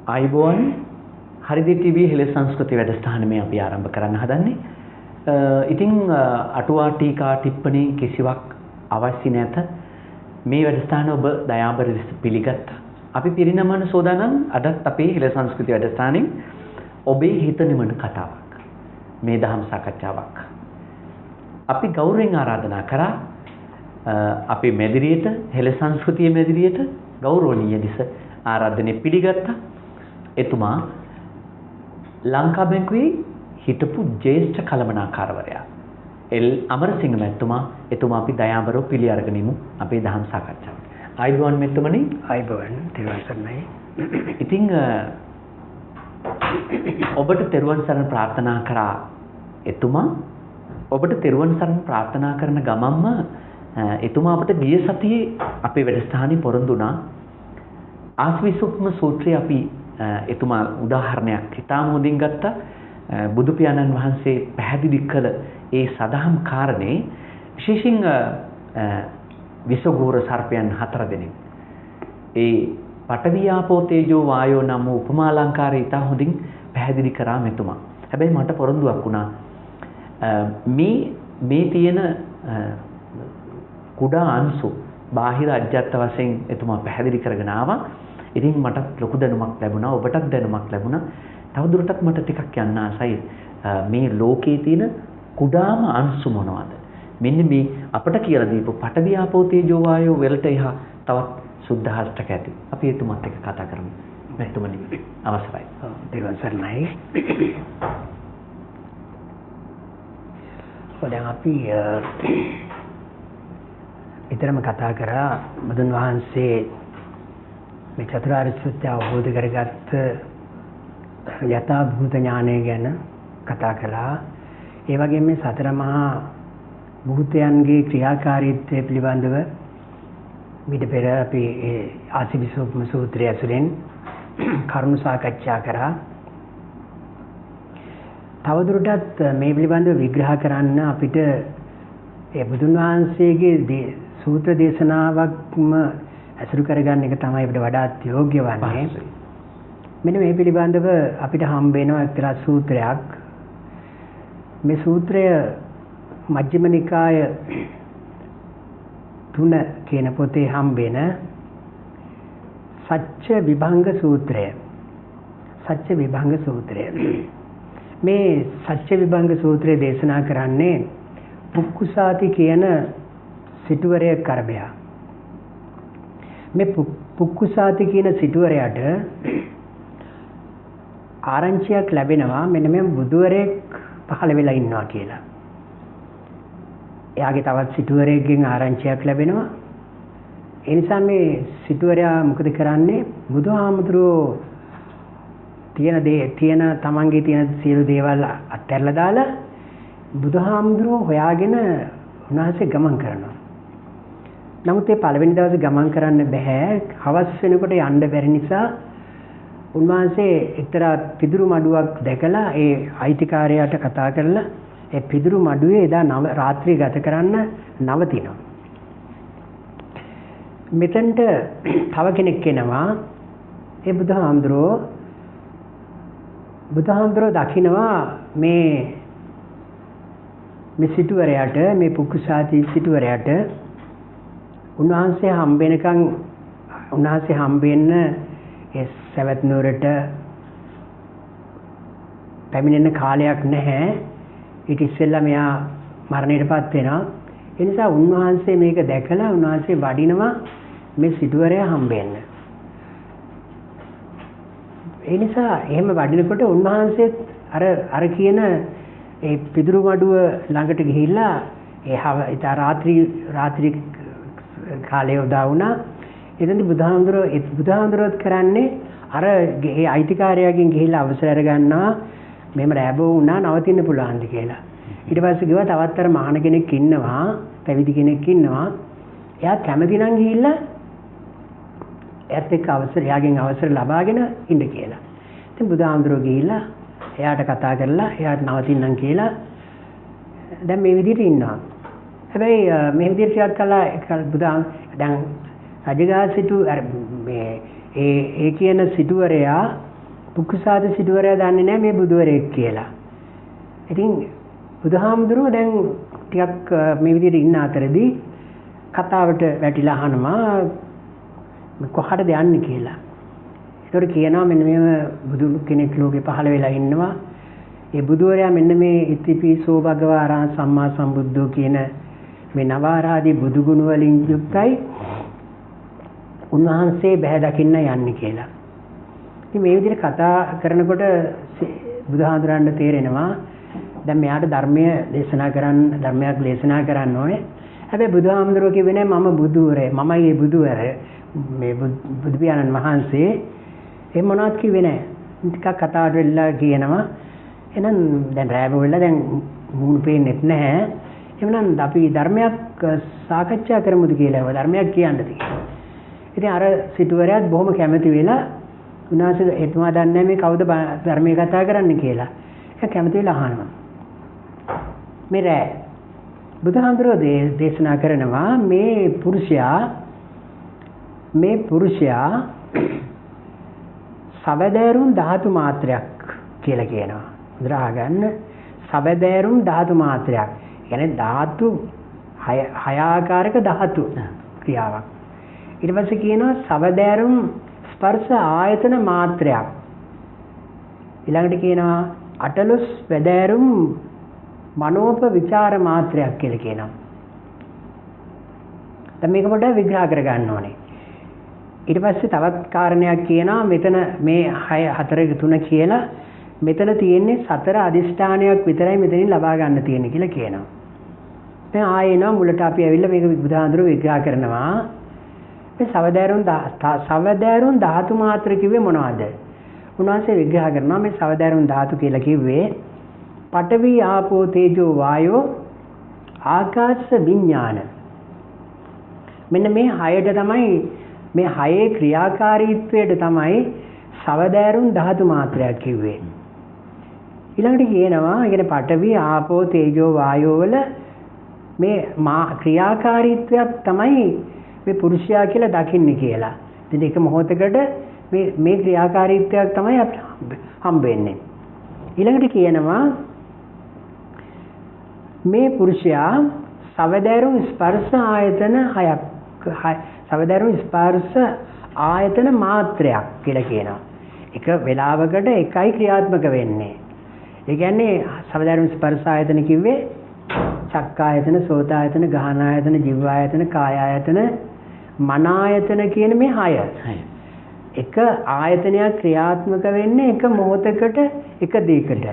ආයිබෝන් හරිදි TV හෙළ සංස්කෘතිය වැඩසටහන මේ අපි ආරම්භ කරන්න හදන්නේ. ඉතින් අටුවා ටීකා ටිප්පණී කිසිවක් අවශ්‍ය නැත. මේ වැඩසටහන ඔබ දයාබර ලෙස පිළිගත්තා. අපි පිරිනමන සෝදානම් අදත් අපේ හෙළ සංස්කෘතිය වැඩසටහනින් ඔබේ හිත නිවන කතාවක්. මේ දහම් සාකච්ඡාවක්. අපි ගෞරවයෙන් ආරාධනා කරා අපේ මැදිරියට හෙළ සංස්කෘතිය මැදිරියට ගෞරවනීය දිස ආරාධනෙ පිළිගත්තා. එතුමා ලංකා බැංකුවේ හිටපු ජ්‍යෙෂ්ඨ කළමනාකාරවරයා එල් අමරසිංහ මැතිතුමා එතුමා අපි දයාබරව පිළි අරගෙන ඉමු අපේ දහම් සාකච්ඡාවට. ආයිබෝන් මෙතුමනි. ආයිබෝන් තෙරුවන් සරණයි. ඉතින් ඔබට තෙරුවන් සරණ ප්‍රාර්ථනා කරා එතුමා. ඔබට තෙරුවන් සරණ ප්‍රාර්ථනා කරන ගමන්ම එතුමා අපට ගිය සතියේ අපේ වැඩසටහනේ පොරොන්දු වුණා. ආස්විසුක්ම සූත්‍රය අපි එතුමා උදාහරණයක් ඉතාම හොඳින් ගත්තා. බුදු පියාණන් වහන්සේ පැහැදිලි කළ ඒ සදහම් කාරණේ විශේෂයෙන් විසගෝර සර්පයන් 4 දෙනෙක්. ඒ පඨවි ආපෝ තේජෝ වායෝ නම් උපමා අලංකාරය ඉතා හොඳින් පැහැදිලි කරා මෙතුමා. හැබැයි මට පොරොන්දුවක් වුණා මේ තියෙන කුඩා අංශු බාහිර අජ්ජත් වශයෙන් එතුමා පැහැදිලි කරගෙන ආවා. ඉතින් මටත් ලොකු දැනුමක් ලැබුණා, ඔබටත් දැනුමක් ලැබුණා. තවදුරටත් මට ටිකක් යන්න ආසයි මේ ලෝකයේ තියෙන කුඩාම අංශු මොනවද? මෙන්න මේ අපට කියලා දීපු පඨවි ආපෝ තේජෝ වායෝ වලට එහා තවත් සුද්ධාෂ්ටක ඇති. අපි එතුමත් එක්ක කතා කරමු. මෙතුමනි අවසරයි. තෙරුවන් සරණයි. දැන් අපි ඊතරම කතා කරා බුදුන් වහන්සේ මේ චතුරාර්ය සත්‍ය අවබෝධ කරගත්ත යථා භූත ඥානය ගැන කතා කළා. ඒ වගේම මේ සතර මහා භූතයන්ගේ ක්‍රියාකාරීත්වය පිළිබඳව ඊට පෙර අපි ආසිවිසුක්ම සූත්‍රය ඇසුරෙන් කරුණු සාකච්ඡා කරා. තවදුරටත් මේ පිළිබඳව විග්‍රහ කරන්න අපිට ඒ බුදුන් වහන්සේගේ සූත්‍ර දේශනාවක්ම ඇසුරු කරගන්න එක තමයි අපිට වඩාත් යෝග්‍ය වන්නේ. මෙන්න මේ පිළිබඳව අපිට හම්බ වෙනවා එක්තරා සූත්‍රයක්. මේ සූත්‍රය මජ්ක්‍ධිම නිකාය 3 කියන පොතේ හම්බ වෙන සච්ච විභංග සූත්‍රය. සච්ච විභංග සූත්‍රය. මේ සච්ච විභංග සූත්‍රය දේශනා කරන්නේ පුක්කුසාති කියන සිටුවරයෙක් කරබයා. මේ පුක්කුසාති කියන සිටුවරයාට ආරංචියක් ලැබෙනවා මෙන්න මේ බුදුවරයෙක් පහළ වෙලා ඉන්නවා කියලා. එයාගේ තවත් සිටුවරයෙක්ගෙන් ආරංචියක් ලැබෙනවා. ඒ නිසා මේ සිටුවරයා මොකද කරන්නේ? බුදුහාමුදුරුවෝ තියෙන තමන්ගේ තියෙන සියලු දේවල් අත්හැරලා දාලා බුදුහාමුදුරුවෝ හොයාගෙන උන්වහන්සේ ගමන් කරනවා. නමුත් ඒ පළවෙනි දවසේ ගමන් කරන්න බෑ. හවස් වෙනකොට යන්න බැරි නිසා උන්වහන්සේ එක්තරා පිදුරු මඩුවක් දැකලා ඒ අයිතිකාරයාට කතා කරලා ඒ පිදුරු මඩුවේ එදා රාත්‍රිය ගත කරන්න නවතිනවා. මෙතනට තව කෙනෙක් එනවා. ඒ බුදුහාමුදුරුවෝ දකිනවා මේ සිටුවරයාට, මේ පුක්කුසාති සිටුවරයාට උන්වහන්සේ හම්බෙන්න ඒ සවැත් නුවරට පැමිණෙන කාලයක් නැහැ. ඊට ඉස්සෙල්ලා මෙයා මරණයටපත් වෙනවා. ඒ නිසා උන්වහන්සේ මේක දැකලා උන්වහන්සේ වඩිනවා මේ සිටුවරයා හම්බෙන්න. ඒ නිසා එහෙම වඩිනකොට උන්වහන්සේත් අර කියන ඒ පිදුරු මඩුව ළඟට ගිහිල්ලා ඒ රාත්‍රී කාලේ උදා වුණා. එතෙන්දී බුදුහාමුදුරුවෝත් කරන්නේ අර ඒ අයිතිකාරයාගෙන් ගිහිල්ලා අවසර අරගන්නවා මෙහෙම රැබෝ වුණා නවතින්න පුළුවන්ද කියලා. ඊට පස්සේ ගිහුවා තවත් අර මහාන කෙනෙක් ඉන්නවා, පැවිදි කෙනෙක් ඉන්නවා. එයා කැමති නම් ගිහිල්ලා එයාත් එක්ක එයාගෙන් අවසර ලබාගෙන ඉන්න කියලා. ඉතින් බුදුහාමුදුරුවෝ ගිහිල්ලා එයාට කතා කරලා එයාට නවතින්නම් කියලා දැන් මේ විදිහට ඉන්නවා. හැබැයි මේ විදිහට ටිකක් කළා දැන් රජගහ සිටු මේ ඒ කියන සිටුවරයා පුක්කුසාද සිටුවරයා දන්නේ නැහැ මේ බුදුවරයෙක් කියලා. ඉතින් බුදුහාමුදුරුවෝ දැන් ටිකක් මේ විදිහට ඉන්න අතරදී කතාවට වැටිලා අහනවා කොහටද යන්නේ කියලා. ඒතකොට කියනවා මෙන්න මේව බුදු කෙනෙක් ලෝකේ පහළ වෙලා ඉන්නවා. ඒ බුදුවරයා මෙන්න මේ ඉතිපිසෝ භගවා අරහං සම්මා සම්බුද්ධෝ කියන මේ නවාරාදී බුදු ගුණ වලින් යුක්තයි. උන්වහන්සේ බහැ දකින්න යන්නේ කියලා. ඉතින් මේ විදිහට කතා කරනකොට බුදුහාඳුරන්ට තේරෙනවා දැන් මෙයාට ධර්මයක් දේශනා කරන්න ඕනේ. හැබැයි බුදුහාමුදුරුවෝ කිව්වේ නෑ මම බුදුවරේ මමයි බුදුවර මේ බුදු පියාණන් වහන්සේ එහෙම මොනවත් කිව්වේ නෑ. ටිකක් කතාවට වෙලා කියනවා එහෙනම් දැන් රෑම වෙලා දැන් මූණ පේන්නෙත් නැහැ. එහෙනම් අපි ධර්මයක් සාකච්ඡා කරමුද කියලා ධර්මයක් කියන්නද කියලා. ඉතින් අර සිටුවරයාත් බොහොම කැමති වෙලා උන්වහන්සේ එතුමා දන්නේ මේ කවුද ධර්මයේ කතා කරන්න කියලා. ඒක කැමති වෙලා අහනවා. මේ රෑ බුදුහාමුදුරුවෝ දේශනා කරනවා මේ පුරුෂයා සබදෑරුම් ධාතු මාත්‍රයක් කියලා කියනවා. උදා ගන්න සබදෑරුම් ධාතු මාත්‍රයක්. කියන්නේ ධාතු හය ආකාරයක ධාතු ක්‍රියාවක්. ඊට පස්සේ කියනවා සබදෑරුම් ස්පර්ශ ආයතන මාත්‍රයක්. ඊළඟට කියනවා අටලොස් වැදෑරුම් මනෝප විචාර මාත්‍රයක් කියලා කියනවා. දැන් මේක පොඩ්ඩක් විග්‍රහ කරගන්න ඕනේ. ඊට පස්සේ තවත් කාරණයක් කියනවා මෙතන මේ 4 3 කියලා මෙතන තියෙන්නේ 4 අදිෂ්ඨානයක් විතරයි මෙතනින් ලබා ගන්න තියෙන්නේ කියලා කියනවා. දැන් ආයෙනවා මුලට අපි ඇවිල්ලා මේක බුදුහාඳුර විග්‍රහ කරනවා. මේ සවදෑරුම් ධාතු මාත්‍ර කිව්වේ මොනවද? උන්වහන්සේ විග්‍රහ කරනවා මේ සවදෑරුම් ධාතු කියලා කිව්වේ පඨවි ආපෝ තේජෝ වායෝ ආකාශ විඥාන. මෙන්න මේ 6ට තමයි මේ 6 ක්‍රියාකාරීත්වයට තමයි සවදෑරුම් ධාතු මාත්‍රයක් කිව්වේ. ඊළඟට කියනවා يعني පඨවි ආපෝ තේජෝ වායෝ වල මේ ක්‍රියාකාරීත්වයක් තමයි මේ පුරුෂයා කියලා දකින්නේ කියලා. ඉතින් එක මොහොතකට මේ ක්‍රියාකාරීත්වයක් තමයි අපිට හම්බ වෙන්නේ. ඊළඟට කියනවා මේ පුරුෂයා සවදෑරුම් ස්පර්ශ ආයතන 6ක් සවදෑරුම් ස්පර්ශ ආයතන මාත්‍රයක් කියලා කියනවා. එක වෙලාවකට එකයි ක්‍රියාත්මක වෙන්නේ. ඒ කියන්නේ සවදෑරුම් ස්පර්ශ ආයතන කිව්වේ චක්කායතන, සෝතායතන, ගහනායතන, ජීවායතන, කායායතන, මනායතන කියන මේ 6. එක ආයතනයක් ක්‍රියාත්මක වෙන්නේ එක මොහොතකට එක දෙයකට.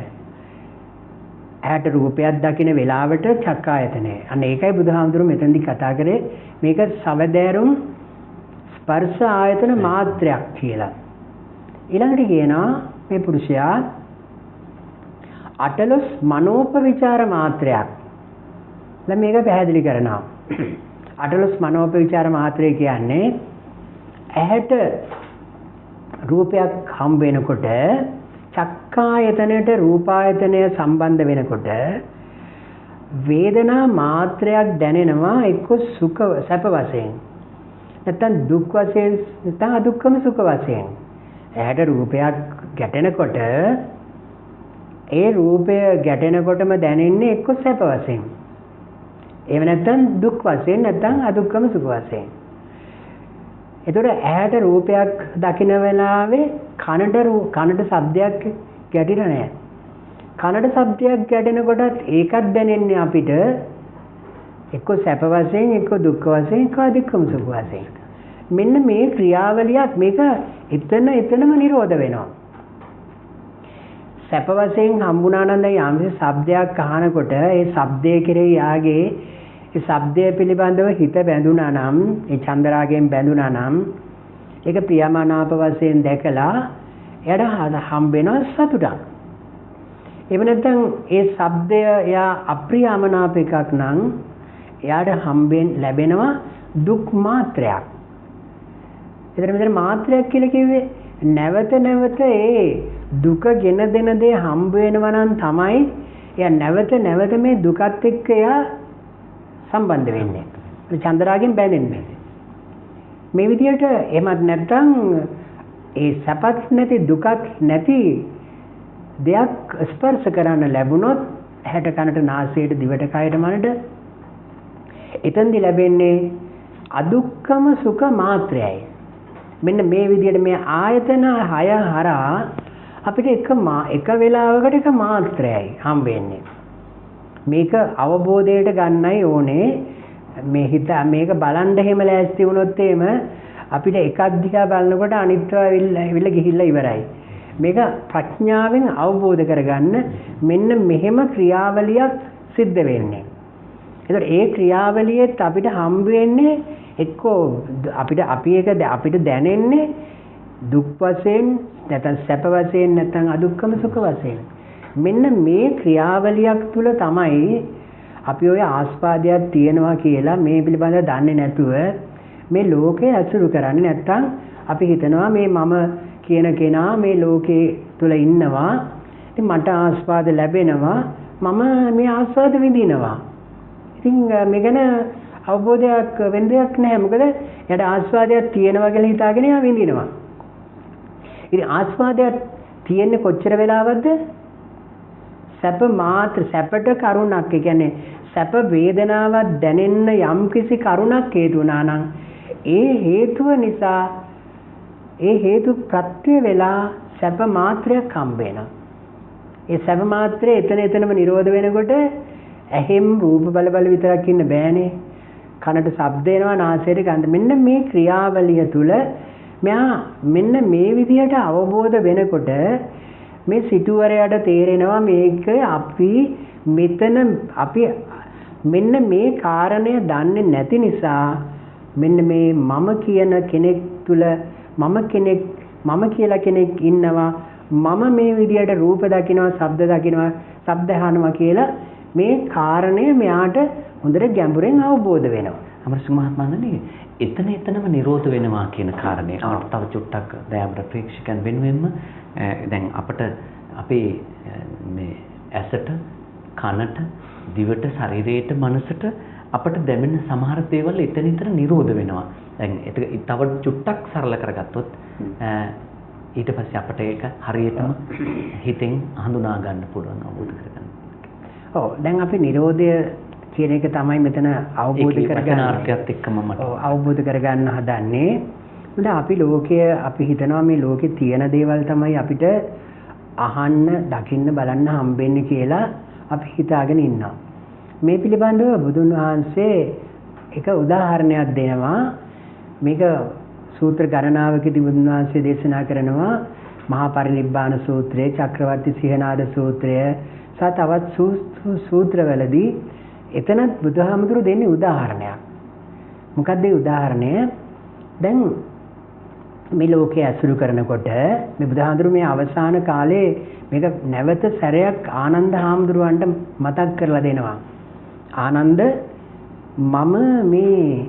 ඇහැට රූපයක් දකින වෙලාවට චක්කායතනය. අන්න ඒකයි බුදුහාමුදුරුවෝ මෙතනදී කතා කරේ මේක සවදෑරුම් ස්පර්ශ ආයතන මාත්‍රයක් කියලා. ඊළඟට කියනවා මේ පුරුෂයා අටලොස් මනෝපවිචාර මාත්‍රයක්. දැන් මේක පැහැදිලි කරනවා. අටලොස් මනෝපවිචාර මාත්‍රය කියන්නේ ඇහැට රූපයක් හම්බ වෙනකොට චක්කායතනයට රූපායතනය සම්බන්ධ වෙනකොට වේදනා මාත්‍රයක් දැනෙනවා එක්ක සුඛ සැප වශයෙන් නැත්නම් දුක් වශයෙන් නැත්නම් අදුක්කම සුඛ වශයෙන්. ඇහැට රූපයක් ගැටෙනකොට ඒ රූපය ගැටෙනකොටම දැනෙන්නේ එක්ක සැප වශයෙන්. එහෙම නැත්නම් දුක් වශයෙන් නැත්නම් අදුක්කම සුඛ වශයෙන්. ඒතර ඇහැට රූපයක් දකින වෙලාවේ කනට ශබ්දයක් ගැටිලා නැහැ. කනට ශබ්දයක් ගැටෙනකොටත් ඒකත් දැනෙන්නේ අපිට එක්ක සැප වශයෙන් එක්ක දුක් වශයෙන් එක්ක අදුක්කම සුඛ වශයෙන්. මෙන්න මේ ක්‍රියාවලියක් මේක එතනම නිරෝධ වෙනවා. සැප වශයෙන් හම්බුණා නම් යම්කිසි ශබ්දයක් අහනකොට ඒ ශබ්දයේ කෙරෙහි යාගේ ඒ ශබ්දය පිළිබඳව හිත බැඳුනා නම් ඒ චන්දරාගයෙන් බැඳුනා නම් ඒක ප්‍රියමනාප වශයෙන් දැකලා එයාට හම්බෙන සතුටක්. එහෙම නැත්නම් ඒ ශබ්දය එයා අප්‍රියමනාප එකක් නම් එයාට ලැබෙනවා දුක් මාත්‍රයක්. ඒතර මෙතන මාත්‍රයක් කියලා කිව්වේ නැවත නැවත ඒ දුක ගෙන දෙන දේ හම්බ වෙනවා නම් තමයි එයා නැවත මේ දුකත් එක්ක එයා සම්බන්ධ වෙන්නේ. චන්දරාගෙන් බැඳෙන්නේ. මේ විදිහට එහෙමත් නැත්නම් ඒ සැපත් නැති දුකක් නැති දෙයක් ස්පර්ශ කරන්න ලැබුණොත් ඇහැට කනට නාසයට දිවට කයට මනට එතෙන්දී ලැබෙන්නේ අදුක්කම සුඛ මාත්‍රයයි. මෙන්න මේ විදිහට මේ ආයතන 6 හරහා අපිට එක වෙලාවකට එක මාත්‍රයයි හම් වෙන්නේ. මේක අවබෝධයට ගන්නයි ඕනේ. මේ හිත මේක බලන්න හැම ලෑස්ති වුණොත් එහෙම අපිට එකක් දිහා බලනකොට අනිත්ව ඇවිල්ලා ගිහිල්ලා ඉවරයි. මේක ප්‍රඥාවෙන් අවබෝධ කරගන්න මෙන්න මෙහෙම ක්‍රියාවලියක් සිද්ධ වෙන්නේ. ඒතර ඒ ක්‍රියාවලියෙත් අපිට හම්බ වෙන්නේ එක්කෝ අපිට දැනෙන්නේ දුක් වශයෙන් නැත්නම් සැප වශයෙන් නැත්නම් අදුක්කම සුඛ වශයෙන්. මෙන්න මේ ක්‍රියාවලියක් තුල තමයි අපි ඔය ආස්වාදයක් තියෙනවා කියලා මේ පිළිබඳව දන්නේ නැතුව මේ ලෝකේ අසුරු කරන්නේ. නැත්නම් අපි හිතනවා මේ මම කියන කෙනා මේ ලෝකේ තුල ඉන්නවා. ඉතින් මට ආස්වාද ලැබෙනවා. මම මේ ආස්වාද විඳිනවා. ඉතින් මේ ගැන අවබෝධයක් වෙන දෙයක් නැහැ. මොකද එයාට ආස්වාදයක් තියෙනවා කියලා හිතාගෙන එයා විඳිනවා. ඉතින් ආස්වාදයක් තියෙන්නේ කොච්චර වෙලාවක්ද? සැප මාත්‍ර සැපට කරුණක්. ඒ කියන්නේ සැප වේදනාවක් දැනෙන්න යම් කිසි කරුණක් හේතු වුණා නම් ඒ හේතුව නිසා ඒ හේතු ප්‍රත්‍ය වෙලා සැප මාත්‍රයක් හම්බ වෙනවා. ඒ සැප මාත්‍රය එතනම නිරෝධ වෙනකොට ඇහෙම් රූප බල විතරක් ඉන්න බෑනේ. කනට ශබ්ද එනවා, නාසයට ගඳ. මෙන්න මේ ක්‍රියාවලිය තුල මෙයා මෙන්න මේ විදිහට අවබෝධ වෙනකොට මේ සිටුවරයට තේරෙනවා මේක අපි මෙන්න මේ කාරණය දන්නේ නැති නිසා මෙන්න මේ මම කියන කෙනෙක් තුල මම කියලා කෙනෙක් ඉන්නවා. මම මේ විදිහට රූප දකිනවා, ශබ්ද දකිනවා, ශබ්ද අහනවා කියලා මේ කාරණය මෙයාට හොඳට ගැඹුරෙන් අවබෝධ වෙනවා. අමරසිංහ මහත්මයාණනි, එතනම නිරෝධ වෙනවා කියන කාරණේ අපට තව චුට්ටක් දයාබර ප්‍රේක්ෂකයන් වෙනුවෙන්ම දැන් අපට අපේ මේ ඇසට, කනට, දිවට, ශරීරයට, මනසට අපට දැනෙන සමහර දේවල් එතන නිරෝධ වෙනවා. දැන් ඒක තව චුට්ටක් සරල කරගත්තොත් ඊට පස්සේ අපට ඒක හරියටම හිතෙන් හඳුනා ගන්න පුළුවන්, අවබෝධ කරගන්න. ඔව්, දැන් අපි නිරෝධය කියන එක තමයි මෙතන අවබෝධ කරගන්න අර්ථයත් එක්කම මට අවබෝධ කරගන්න හදන්නේ. මොකද අපි හිතනවා මේ ලෝකේ තියෙන දේවල් තමයි අපිට අහන්න, දකින්න, බලන්න හම්බෙන්නේ කියලා අපි හිතාගෙන ඉන්නවා. මේ පිළිබඳව බුදුන් වහන්සේ එක උදාහරණයක් දෙනවා. මේක සූත්‍ර ගණනාවකදී බුදුන් වහන්සේ දේශනා කරනවා. මහා පරිනිබ්බාන සූත්‍රය, චක්‍රවර්ති සිහනාද සූත්‍රය සහ තවත් සූත්‍රවලදී එතනත් බුදුහාමුදුරු දෙන්නේ උදාහරණයක්. මොකක්ද ඒ උදාහරණය? දැන් මේ ලෝකයේ අසුරු කරනකොට මේ බුදුහාමුදුරු මේ අවසාන කාලේ මේක නැවත සැරයක් ආනන්ද හාමුදුරුවන්ට මතක් කරලා දෙනවා. ආනන්ද, මම මේ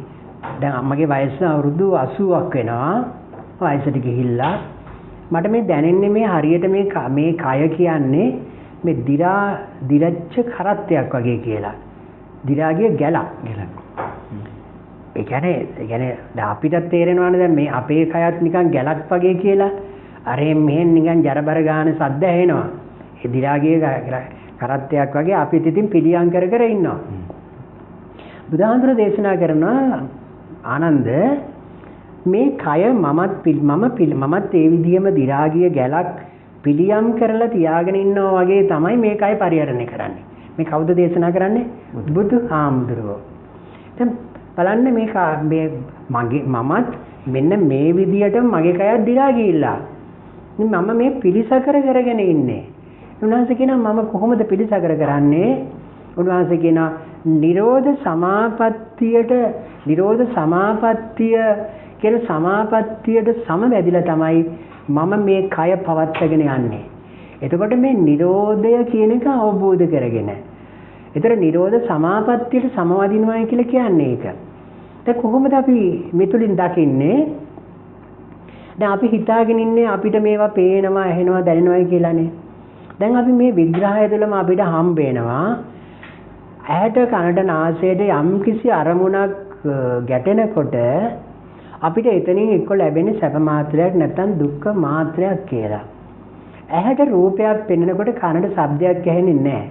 දැන් මගේ වයස අවුරුදු 80ක් වෙනවා. වයසට ගිහිල්ලා මට මේ දැනෙන්නේ මේ හරියට මේ කය කියන්නේ මේ දිරච්ච කරත්තයක් වගේ කියලා. දිරාගිය ගැලක්. ඒ කියන්නේ අපිට තේරෙනවානේ දැන් මේ අපේ කයත් නිකන් ගැලක් වගේ කියලා. අර මෙහෙන් නිකන් ජරබර ගාන සද්ද ඇහෙනවා. ඒ දිරාගිය කරත්තයක් වගේ අපිට ඉතින් පිළියම් කර ඉන්නවා. බුදුහාමුදුර දේශනා කරනවා, ආනන්ද, මේ කය මමත් ඒ විදිහම දිරාගිය ගැලක් පිළියම් කරලා තියාගෙන ඉන්නවා වගේ තමයි මේ කය පරිහරණය කරන්නේ. මේ කවුද දේශනා කරන්නේ? බුදුහාමුදුරුවෝ. දැන් බලන්න මමත් මෙන්න මේ විදියට මගේ කයත් දිරා ගිහිල්ලා. මම මේ පිළිසකර කරගෙන ඉන්නේ. උන්වහන්සේ කියනවා මම කොහොමද පිළිසකර කරන්නේ? උන්වහන්සේ කියනවා නිරෝධ සමාපත්තිය කියන සමාපත්තියට සමවැදිලා තමයි මම මේ කය පවත්වාගෙන යන්නේ. එතකොට මේ නිරෝධය කියන එක අවබෝධ කරගෙන. ඒතර නිරෝධ සමාපත්තියට සමවදිනවා කියලා කියන්නේ ඒක. දැන් කොහොමද අපි මෙතුලින් දකින්නේ? දැන් අපි හිතාගෙන ඉන්නේ අපිට මේවා පේනවා, ඇහෙනවා, දැනෙනවා කියලානේ. දැන් අපි මේ විග්‍රහය තුළම අපිට හම්බ වෙනවා ඇහැට, කනට, නාසයට යම් කිසි අරමුණක් ගැටෙනකොට අපිට එතනින් එක්ක ලැබෙන්නේ සැප මාත්‍රයක් නැත්නම් දුක්ඛ මාත්‍රයක් කියලා. ඇහැට රූපයක් පෙනෙනකොට කනට ශබ්දයක් ඇහෙන්නේ නැහැ.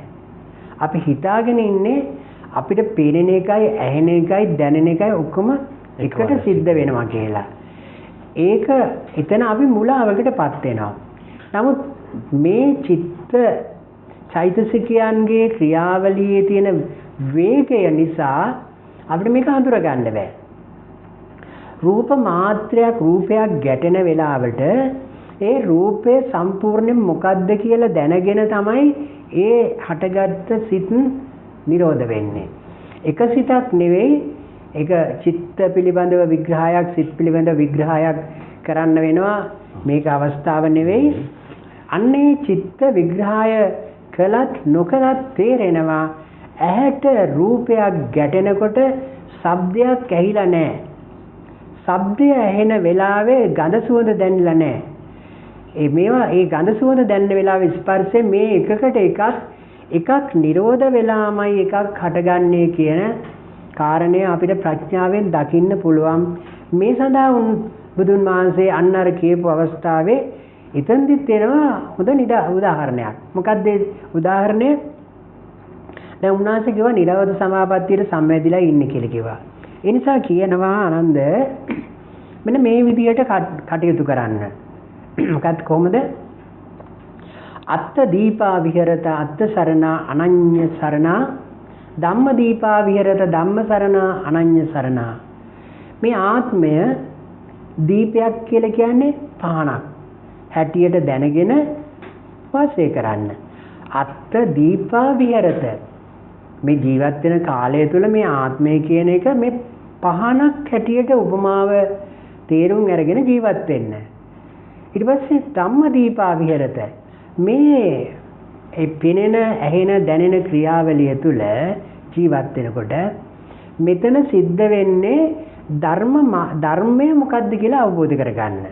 අපි හිතාගෙන ඉන්නේ අපිට පේන එකයි ඇහෙන එකයි දැනෙන එකයි ඔක්කොම එකට සිද්ධ වෙනවා කියලා. ඒක එතන අපි මුලාවකටපත් වෙනවා. නමුත් මේ චිත්ත චෛතසිකයන්ගේ ක්‍රියාවලියේ තියෙන වේගය නිසා අපිට මේක හඳුනා ගන්න බෑ. රූප මාත්‍රයක් රූපයක් ගැටෙන වෙලාවට ඒ රූපේ සම්පූර්ණයෙන් මොකද්ද කියලා දැනගෙන තමයි ඒ හටගත්ත සිත් නිරෝධ වෙන්නේ. එක සිතක් නෙවෙයි, ඒක චිත්ත පිළිබඳව විග්‍රහයක්, සිත් පිළිබඳව විග්‍රහයක් කරන්න වෙනවා. මේක අවස්ථාව නෙවෙයි. අන්නේ චිත්ත විග්‍රහය කළත් නොකළත් තේරෙනවා ඇහැට රූපයක් ගැටෙනකොට ශබ්දයක් ඇහිලා නැහැ. ශබ්දය ඇහෙන වෙලාවේ ගඳ සුවඳ දැනෙලා නැහැ. ඒ ගඳ සුවඳ දැනෙන වෙලාවේ ස්පර්ශය මේ එකකට එකක් නිරෝධ වෙලාමයි එකක් හටගන්නේ කියන කාරණය අපිට ප්‍රඥාවෙන් දකින්න පුළුවන්. මේ සඳහා බුදුන් වහන්සේ අන්න අර කියපු අවස්ථාවේ එතෙන්දිත් වෙනවා හොඳ උදාහරණයක්. මොකක්ද උදාහරණය? දැන් උන්වහන්සේ කිව්වා නිරවද සමාපත්තියට සම්වැදිලා ඉන්නේ කියලා කිව්වා. ඒ නිසා කියනවා ආනන්ද මෙන්න මේ විදියට කටයුතු කරන්න. මොකක්ද කොහොමද? අත්ත දීපා විහෙරත අත්ත සරණා අනඤ්‍ය සරණා ධම්ම දීපා විහෙරත ධම්ම සරණා අනඤ්‍ය සරණා. මේ ආත්මය දීපයක් කියලා කියන්නේ පහනක් හැටියට දැනගෙන වාසය කරන්න. අත්ත දීපා විහෙරත මේ ජීවත් වෙන කාලය තුළ මේ ආත්මය කියන එක මේ පහනක් හැටියට උපමාව තේරුම් අරගෙන ජීවත් වෙන්න. ඊට පස්සේ ධම්ම දීපා විහෙරත මේ පෙනෙන ඇහෙන දැනෙන ක්‍රියාවලිය තුළ ජීවත් වෙනකොට මෙතන සිද්ධ වෙන්නේ ධර්මය මොකද්ද කියලා අවබෝධ කරගන්න.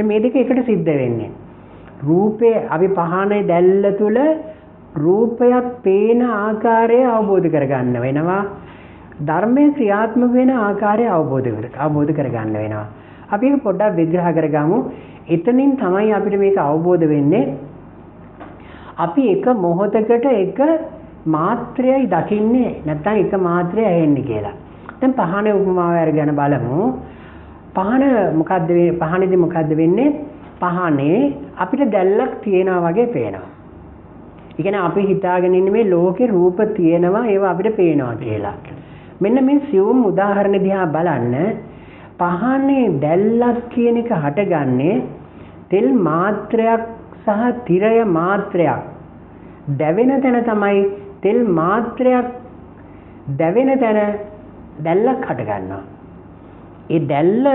මේ දෙක එකට සිද්ධ වෙන්නේ. රූපේ අපි පහනේ දැල්ල තුළ රූපයක් පේන ආකාරය අවබෝධ කරගන්න වෙනවා. ධර්මයේ ක්‍රියාත්මක වෙන ආකාරය අවබෝධ කරගන්න වෙනවා. අපි ඒක පොඩ්ඩක් විග්‍රහ කරගමු. එතනින් තමයි අපිට මේක අවබෝධ වෙන්නේ. අපි එක මොහොතකට එක මාත්‍රයයි දකින්නේ නැත්නම් එක මාත්‍රය ඇහෙන්නේ කියලා. දැන් පහනේ උපමාව අරගෙන බලමු. පහනේදී මොකද්ද වෙන්නේ? පහනේ අපිට දැල්ලක් තියෙනවා වගේ පේනවා. ඒ කියන්නේ අපි හිතාගෙන ඉන්නේ මේ ලෝකේ රූප තියෙනවා ඒවා අපිට පේනවා කියලා. මෙන්න මේ සියුම් උදාහරණ දිහා බලන්න. පහනේ දැල්ලක් කියන එක හටගන්නේ තෙල් මාත්‍රයක් සහ තිරය මාත්‍රයක් දැවෙන තැන තමයි තෙල් මාත්‍රයක් දැවෙන තැන දැල්ලක් හටගන්නවා. ඒ දැල්ල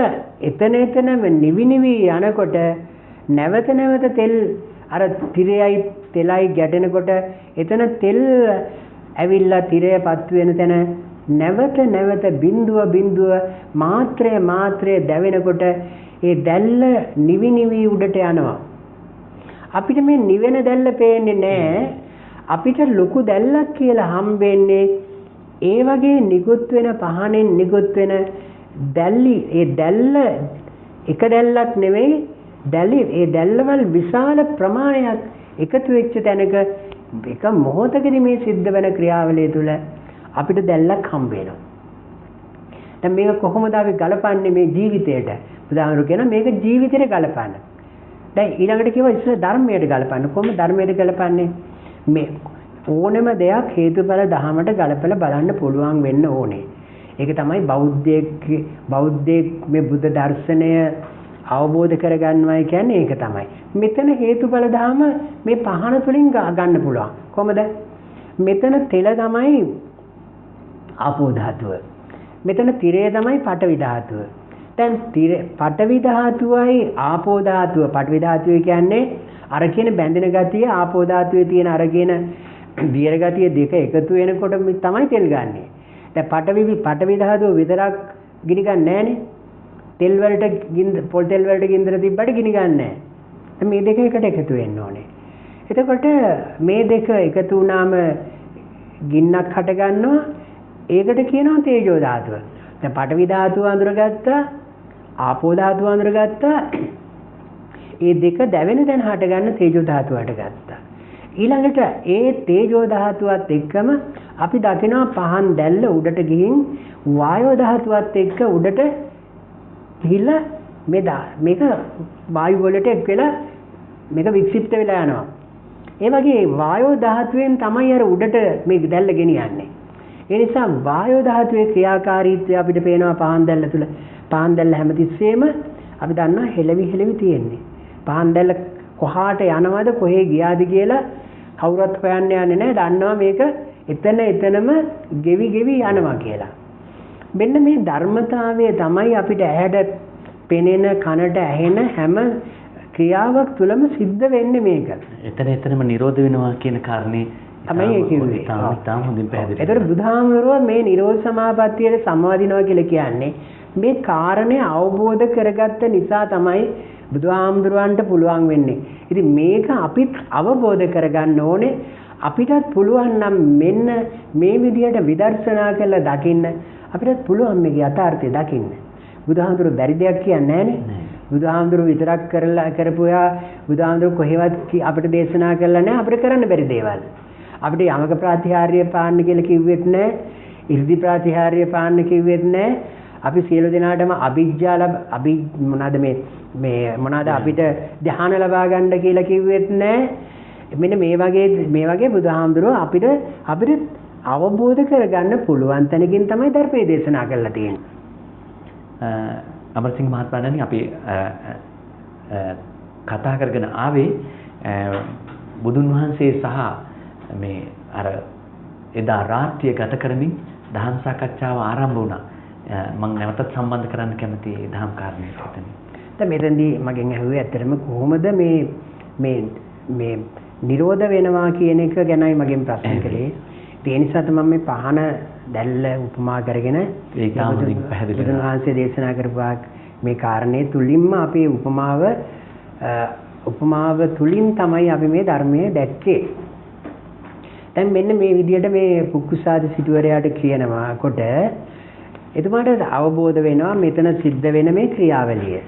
එතන නිවි යනකොට නැවත තෙල් අර තිරයයි තෙලයි ගැටෙනකොට එතන තෙල් ඇවිල්ලා තිරයපත් වෙන තැන නැවත බිඳුව මාත්‍රය දැවෙනකොට ඒ දැල්ල නිවි උඩට යනවා. අපිට මේ නිවෙන දැල්ල පේන්නේ නැහැ. අපිට ලොකු දැල්ලක් කියලා හම්බෙන්නේ ඒ වගේ නිකුත් වෙන පහනෙන් නිකුත් වෙන දැල්ලි. ඒ දැල්ල එක දැල්ලක් නෙවෙයි ඒ දැල්ලවල විශාල ප්‍රමාණයක් එකතු වෙච්ච තැනක එක මොහොතකදී මේ සිද්ධ වෙන ක්‍රියාවලිය තුළ අපිට දැල්ලක් හම්බ වෙනවා. දැන් මේක කොහොමද අපි ගලපන්නේ මේ ජීවිතයට? උදාහරණයක් කියන මේක ජීවිතයට ගලපන්න. දැන් ඊළඟට කියව ඉස්සර ධර්මයට ගලපන්න. කොහොමද ධර්මයට ගලපන්නේ? මේ ඕනෑම දෙයක් හේතුඵල ධහමට ගලපලා බලන්න පුළුවන් වෙන්න ඕනේ. ඒක තමයි බෞද්ධයෙක් මේ බුද්ධ දර්ශනය අවබෝධ කරගන්නවයි කියන්නේ ඒක තමයි. මෙතන හේතුඵල ධහම මේ පහන තුලින් ගන්න පුළුවන්. කොහොමද? මෙතන තෙල තමයි ආපෝ ධාතුව. මෙතන තිරය තමයි පඨවි ධාතුව. දැන් පඨවි ධාතුවයි ආපෝ ධාතුව. පඨවි ධාතුව කියන්නේ අර කියන බැඳෙන ගතිය, ආපෝ ධාතුවේ තියෙන අර කියන වියර ගතිය දෙක එකතු වෙනකොට තමයි තෙල් ගන්නෙ. දැන් පඨවි ධාතුව විතරක් ගිනි ගන්න නැහනේ. පොල් තෙල් වලට ගින්දර තිබ්බට ගිනි ගන්න නැහැ. මේ දෙක එකට එකතු වෙන්න ඕනේ. එතකොට මේ දෙක එකතු වුණාම ගින්නක් හට ගන්නවා. ඒකට කියනවා තේජෝ ධාතුව. දැන් පඨවි ධාතුව අඳුරගත්තා, ආපෝ ධාතුව අඳුරගත්තා. ඒ දෙක දැවෙන තැන හට ගන්න තේජෝ ධාතුව හටගත්තා. ඊළඟට ඒ තේජෝ ධාතුවත් එක්කම අපි දකිනවා පහන් දැල්ල උඩට ගිහින් වායෝ ධාතුවත් එක්ක උඩට ගිහිල්ලා මේක වායු වලට එක් වෙලා මේක වික්ෂිප්ත වෙලා යනවා. ඒ වගේ වායෝ ධාතුවෙන් තමයි අර උඩට මේ දැල්ල ගෙනියන්නේ. ඒ නිසා වායෝ ධාතුවේ ක්‍රියාකාරීත්වය අපිට පේනවා පහන් දැල්ල තුල. පහන් දැල්ල හැමතිස්සෙම අපි දන්නවා හෙලවි තියෙන්නේ. පහන් දැල්ල කොහාට යනවද කොහේ ගියාද කියලා කවුරුත් හොයන්න යන්නේ නැහැ. දන්නවා මේක එතනම ගෙවි යනවා කියලා. මෙන්න මේ ධර්මතාවය තමයි අපිට ඇහැට පෙනෙන කනට ඇහෙන හැම ක්‍රියාවක් තුළම සිද්ධ වෙන්නේ මේක. එතනම නිරෝධ වෙනවා කියන කාරණේ තමයි ඒ කිව්වේ. තාම හොඳින් පැහැදිලි. ඒතර බුදුහාමුදුරුවෝ මේ නිරෝධ සමාපත්තියට සම්මාදිනවා කියලා කියන්නේ මේ කාරණේ අවබෝධ කරගත්ත නිසා තමයි බුදුහාමුදුරුවන්ට පුළුවන් වෙන්නේ. ඉතින් මේක අපිත් අවබෝධ කරගන්න ඕනේ. අපිටත් පුළුවන් නම් මෙන්න මේ විදියට විදර්ශනා කරලා දකින්න අපිටත් පුළුවන් මේකේ යථාර්ථය දකින්න. බුදුහාමුදුරුවෝ බැරි දෙයක් කියන්නේ නැහනේ. බුදුහාමුදුරුවෝ විතරක් කරපුවා බුදුහාමුදුරුවෝ කොහෙවත් අපිට දේශනා කළා නැහැ. අපිට කරන්න බැරි දේවල්. අපිට යමක ප්‍රතිහාර්ය පාන්න කියලා කිව්වෙත් නැහැ. ඉර්ධි ප්‍රතිහාර්ය පාන්න කිව්වෙත් නැහැ. අපි සියලු දෙනාටම මොනවාද මොනවාද අපිට ධ්‍යාන ලබා ගන්න කියලා කිව්වෙත් නැහැ. මෙන්න මේ වගේ බුදුහාමුදුරුවෝ අපිට අවබෝධ කරගන්න පුළුවන් තැනකින් තමයි ධර්මයේ දේශනා කරලා තියෙන්නේ. අමරසිංහ මහත්මයාණනි අපි කතා කරගෙන ආවේ බුදුන් වහන්සේ සහ මේ අර එදා රාත්‍රිය ගත කරමින් දහම් සාකච්ඡාව ආරම්භ වුණා. මම නැවතත් සම්බන්ධ කරන්න කැමති දහම් කාරණයක් හිතන්නේ. දැන් මෙතෙන්දී මගෙන් අහුවේ ඇත්තටම කොහොමද මේ නිරෝධ වෙනවා කියන එක ගැනයි මගෙන් ප්‍රශ්න කළේ. ඒ නිසා තමයි මේ පහන දැල්ල උපමා කරගෙන ඒක ආමුදින් පැහැදිලි බුදුන් වහන්සේ දේශනා කරපු මේ කාරණේ තුලින්ම අපේ උපමාව තුලින් තමයි අපි මේ ධර්මයේ දැක්කේ. දැන් මෙන්න මේ විදිහට මේ පුක්කුසාද සිටුවරයාට කියනවා කොට එතුමාට අවබෝධ වෙනවා මෙතන සිද්ධ වෙන මේ ක්‍රියාවලිය.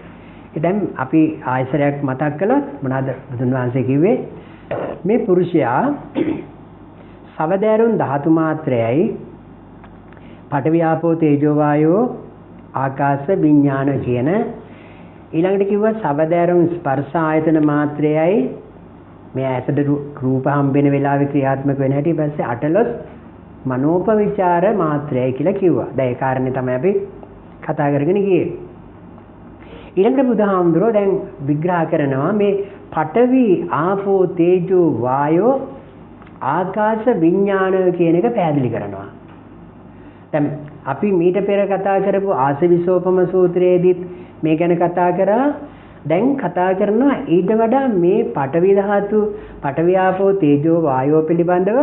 දැන් අපි ආයසරයක් මතක් කළොත් මොනවාද බුදුන් වහන්සේ කිව්වේ මේ පුරුෂයා සවදෑරුන් ධාතු මාත්‍රයයි පඨවි ආපෝ තේජෝ වායෝ ආකාශ විඥාන කියන ඊළඟට කිව්වා සවදෑරුන් ස්පර්ශ ආයතන මාත්‍රයයි මේ ඇසට රූප හම්බෙන වෙලාවේ ක්‍රියාත්මක වෙන හැටි ඊපස්සේ අටලොස් මනෝපවිචාර මාත්‍රයයි කියලා කිව්වා. දැන් ඒ කාරණේ තමයි අපි කතා කරගෙන ගියේ. ඊළඟට බුදුහාමුදුරුවෝ දැන් විග්‍රහ කරනවා මේ පඨවි ආපෝ තේජෝ වායෝ ආකාශ විඥාන කියන එක පැහැදිලි කරනවා. දැන් අපි මීට පෙර කතා කරපු ආසවිසෝපම සූත්‍රයේදීත් මේ ගැන කතා කරා. දැන් කතා කරනවා ඊට වඩා මේ පඨවි ධාතු පඨවි ආපෝ තේජෝ වායෝ පිළිබඳව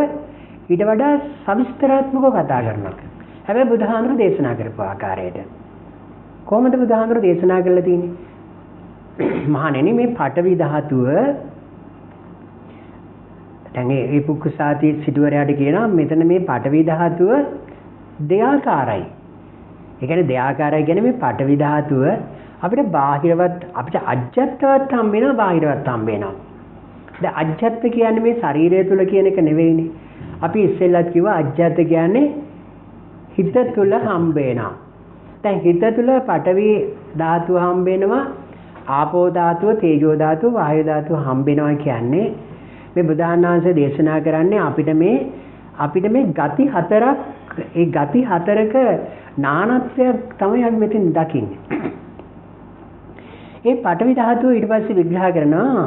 ඊට වඩා සවිස්තරාත්මකව කතා කරනවා. හැබැයි බුදුහාමුදුරුවෝ දේශනා කරපු ආකාරයට කොහොමද බුදුහාමුදුරුවෝ දේශනා කරලා තියෙන්නේ? මහණෙනි මේ පඨවි ධාතුව දැන් මේ පුක්කුසාති සිටුවරයාට කියනවා මෙතන මේ පඨවි ධාතුව දෙආකාරයි. ඒ කියන්නේ දෙආකාරයි කියන්නේ මේ පඨවි ධාතුව අපිට බාහිරවත් අපිට අජ්ජත්වත් හම්බ වෙනවා බාහිරවත් හම්බ වෙනවා. දැන් අජ්ජත් කියන්නේ මේ ශරීරය තුල කියන එක නෙවෙයිනේ. අපි ඉස්සෙල්ලත් කිව්වා අජ්ජත් කියන්නේ හිත තුල හම්බ වෙනවා. දැන් හිත තුල පඨවි ධාතුව හම්බ වෙනවා ආපෝ ධාතුව තේජෝ ධාතුව වායු ධාතුව හම්බ වෙනවා කියන්නේ මේ බුදුහාමුදුරන්සේ දේශනා කරන්නේ අපිට මේ ගති හතරක් ඒ ගති හතරක නානත්වයක් තමයි අපි මෙතෙන් දකින්නේ. ඒ පඨවි ධාතුව ඊට පස්සේ විග්‍රහ කරනවා.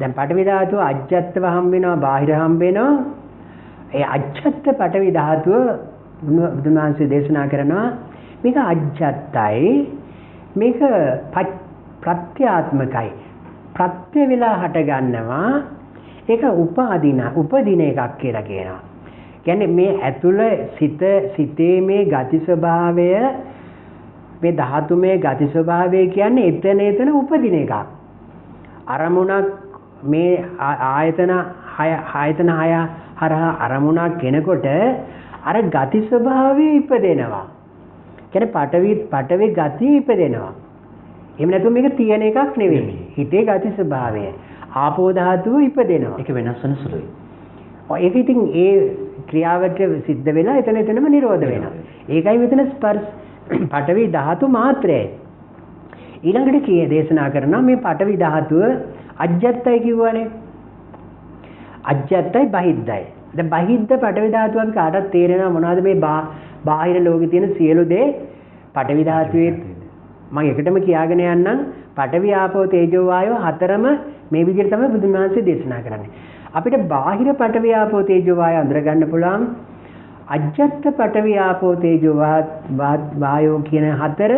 දැන් පඨවි ධාතුව අජ්ජත්ව හම්බ වෙනවා බාහිර හම්බ වෙනවා. ඒ අජ්ජත් පඨවි ධාතුව බුදුන් වහන්සේ දේශනා කරනවා මේක අජ්ජත්තයි මේක ප්‍රත්‍යාත්මකයි ප්‍රත්‍ය වෙලා හට ගන්නවා ඒක උපදින එකක් කියලා කියනවා. කියන්නේ මේ ඇතුළ සිතේ මේ ගති ස්වභාවය මේ ධාතුමය ගති ස්වභාවය කියන්නේ එතන උපදින එකක්. අරමුණක් මේ ආයතන 6 හරහා අරමුණක් කෙනකොට අර ගති ස්වභාවය ඉපදෙනවා. කියන්නේ පඨවි ගති ඉපදෙනවා. එහෙම නැතුව මේක තියෙන එකක් නෙවෙයි. හිතේ ගති ස්වභාවය. ආපෝ ධාතුව ඉපදෙනවා. ඒක වෙනස් වෙන සුළුයි. ඒක ඉතින් ඒ ක්‍රියාවට සිද්ධ වෙලා එතනම නිරෝධ වෙනවා. ඒකයි මෙතන ස්පර්ශ පඨවි ධාතු මාත්‍රයයි. ඊළඟට දේශනා කරනවා මේ පඨවි ධාතුව අජ්ජත්තයි කිව්වනේ. අජ්ජත්තයි බහිද්දයි. දැන් බහිද්ද පඨවි ධාතුව අපි කාටවත් තේරෙනවා මොනවද මේ බාහිර ලෝකේ තියෙන සියලු දේ පඨවි ධාතුවේ මම එකටම කියාගෙන යන්නම් පඨවි ආපෝ තේජෝ වායෝ හතරම මේ විදිහට තමයි බුදුන් වහන්සේ දේශනා කරන්නේ. අපිට බාහිර පඨවි ආපෝ තේජෝ වායෝ අඳුර ගන්න පුළුවන් අජ්ජත් පඨවි ආපෝ තේජෝ වායෝ කියන හතර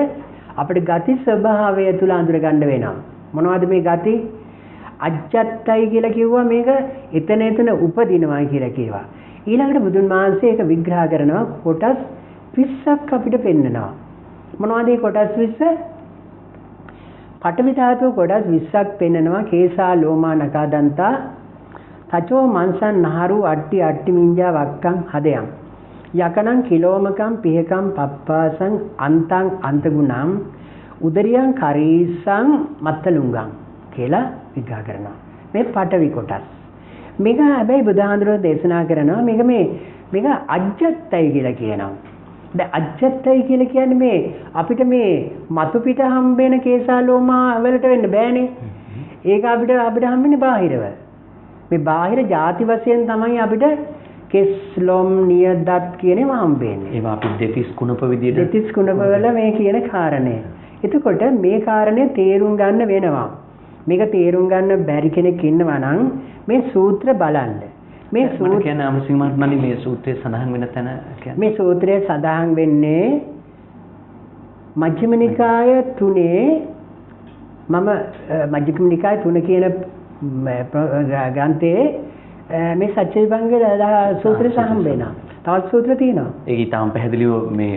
අපිට ගති ස්වභාවය තුල අඳුර ගන්න වෙනවා. මොනවද මේ ගති? අජ්ජත්තයි කියලා කිව්වා මේක එතන උපදිනවා කියලා කියවා. ඊළඟට බුදුන් වහන්සේ ඒක විග්‍රහ කරනවා කොටස් 20ක් අපිට පෙන්නනවා. මොනවද මේ කොටස් 20? පඨවි ධාතුව කොටස් 20ක් පෙන්නනවා. කේසා ලෝමා නකා දන්තා තචෝ මන්සන් නහරු අට්ටි අට්ටි මිංජා වක්කං හදයන් යකනං කිලෝමකම් පිහකම් පප්පාසං අන්තං අන්තගුණම් උදරියං කරීසං මත්තලුංගං කියලා විග්‍රහ කරනවා. මේ පඨවි කොටස්. මේක හැබැයි බුදුහාඳුරෝ දේශනා කරනවා මේක අජ්ජත්තයි කියලා කියනවා. දැන් අජ්ජත්තයි කියලා කියන්නේ මේ අපිට මේ මතු පිට හම්බෙන කේසාලෝමා වලට වෙන්න බෑනේ. ඒක අපිට හම්බෙන්නේ බාහිරව. මේ බාහිර ಜಾති වශයෙන් තමයි අපිට කෙස්ලොම් නියදත් කියනවා හම්බෙන්නේ. ඒවා අපි දෙතිස් කුණප විදියට දෙතිස් කුණප වල මේ කියන කාරණේ. එතකොට මේ කාරණේ තේරුම් ගන්න වෙනවා. මේක තේරුම් ගන්න බැරි කෙනෙක් ඉන්නවා නම් මේ සූත්‍ර බලන්න. මේ සූත්‍ර කියන්නේ අමරසිංහ මහත්මයානි මේ සූත්‍රයේ සඳහන් වෙන තැන කියන්නේ මේ සූත්‍රයේ සඳහන් වෙන්නේ මජ්ක්‍ධිම නිකාය 3 මම මජ්ක්‍ධිම නිකාය 3 කියන ග්‍රන්ථයේ මේ සච්චිවංග සූත්‍රය සඳහන් වෙනවා. තවත් සූත්‍ර තියෙනවා. ඒක ඊටාම් පැහැදිලිව මේ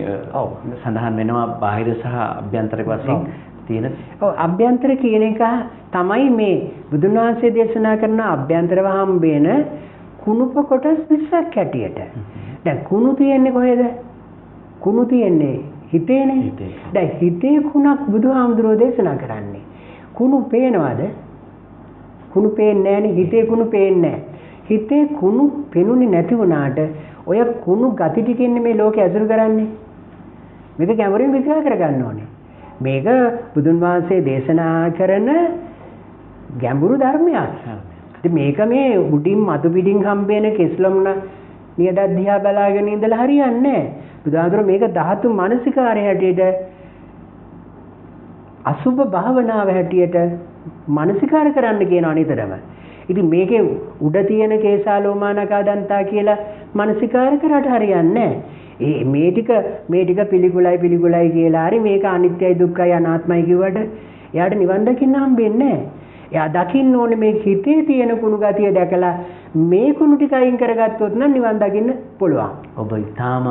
සඳහන් වෙනවා බාහිර සහ අභ්‍යන්තරික වශයෙන් තියෙන. අභ්‍යන්තර කියන එක තමයි මේ බුදුන් වහන්සේ දේශනා කරන අභ්‍යන්තරව හම්බෙන කුණුප කොටස් 20ක් හැටියට. දැන් කුණු තියෙන්නේ කොහෙද? කුණු තියෙන්නේ හිතේනේ. දැන් හිතේ කුණක් බුදුහාමුදුරෝ දේශනා කරන්නේ. කුණු පේනවද? කුණු පේන්නේ නැහැනේ. හිතේ කුණු පේන්නේ නැහැ. හිතේ කුණු පෙනුනේ නැති වුණාට ඔය කුණු ගති ටිකෙන්නේ මේ ලෝකේ ඇසුරු කරන්නේ. මේක ගැඹුරින් විග්‍රහ කරගන්න ඕනේ. මේක බුදුන් වහන්සේ දේශනා කරන ගැඹුරු ධර්මයක්. ඉතින් මේක මේ උඩින් මතු පිටින් හම්බෙන කෙස්ලොම්න නියදත් දිහා බලාගෙන ඉඳලා හරියන්නේ නැහැ. බුදුහාමුදුර මේක ධාතු මානසිකාරය හැටියට අසුභ භාවනාව හැටියට මානසිකාර කරන්න කියනවා නිතරම. ඉතින් මේකේ උඩ තියෙන කේසාලෝමානකා දන්තා කියලා මානසිකාර කරාට හරියන්නේ නැහැ. මේ ටික පිළිකුලයි කියලා හරි මේක අනිත්‍යයි දුක්ඛයි අනාත්මයි කිව්වට එයාට නිවන් දකින්න හම්බෙන්නේ නැහැ. එයා දකින්න ඕනේ මේ හිතේ තියෙන කුණු ගතිය දැකලා මේ කුණු ටික අයින් කරගත්තොත් නම් නිවන් දකින්න පුළුවන්. ඔබ ඊටාම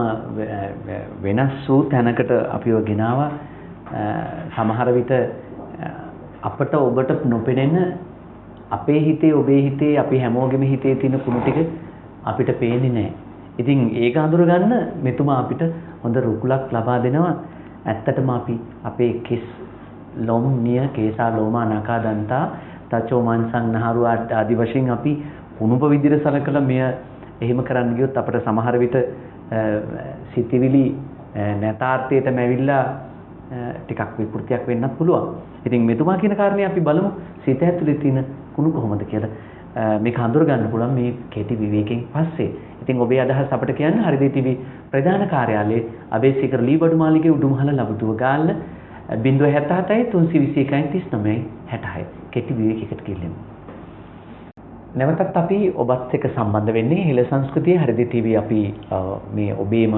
වෙනස් වූ තැනකට අපිව ගෙනාවා. සමහර විට අපට ඔබට නොපෙනෙන අපේ හිතේ ඔබේ හිතේ අපි හැමෝගෙම හිතේ තියෙන කුණු ටික අපිට පේන්නේ නැහැ. ඉතින් ඒක අඳුරගන්න මෙතුමා අපිට හොඳ රුකුලක් ලබා දෙනවා. ඇත්තටම අපි අපේ කෙස් ලොම් නිය කේසා ලෝමා නකා දන්තා තචෝ මන්සං නහරු ආදි වශයෙන් අපි කුණුප විදිහට සලකලා මෙය එහෙම කරන්න ගියොත් අපිට සමහර විට සිතිවිලි නැතාර්ථයටම ඇවිල්ලා ටිකක් විකෘතියක් වෙන්නත් පුළුවන්. ඉතින් මෙතුමා කියන කාරණේ අපි බලමු සිත ඇතුලේ තියෙන කුණු කොහොමද කියලා. මේක හඳුර ගන්න පුළුවන් මේ කෙටි විවේකයෙන් පස්සේ. ඉතින් ඔබේ අදහස් අපිට කියන්න හරිදී TV ප්‍රධාන කාර්යාලයේ අබේසීකර ලීබඩු මාලිගයේ උඩුමහල ලබුදුව ගාල්ල 077 321 39 66 කෙටි විවේකයකට ගිහින්. නැවතත් අපි ඔබත් එක්ක සම්බන්ධ වෙන්නේ හෙළ සංස්කෘතියේ හරිදී TV අපි මේ ඔබේම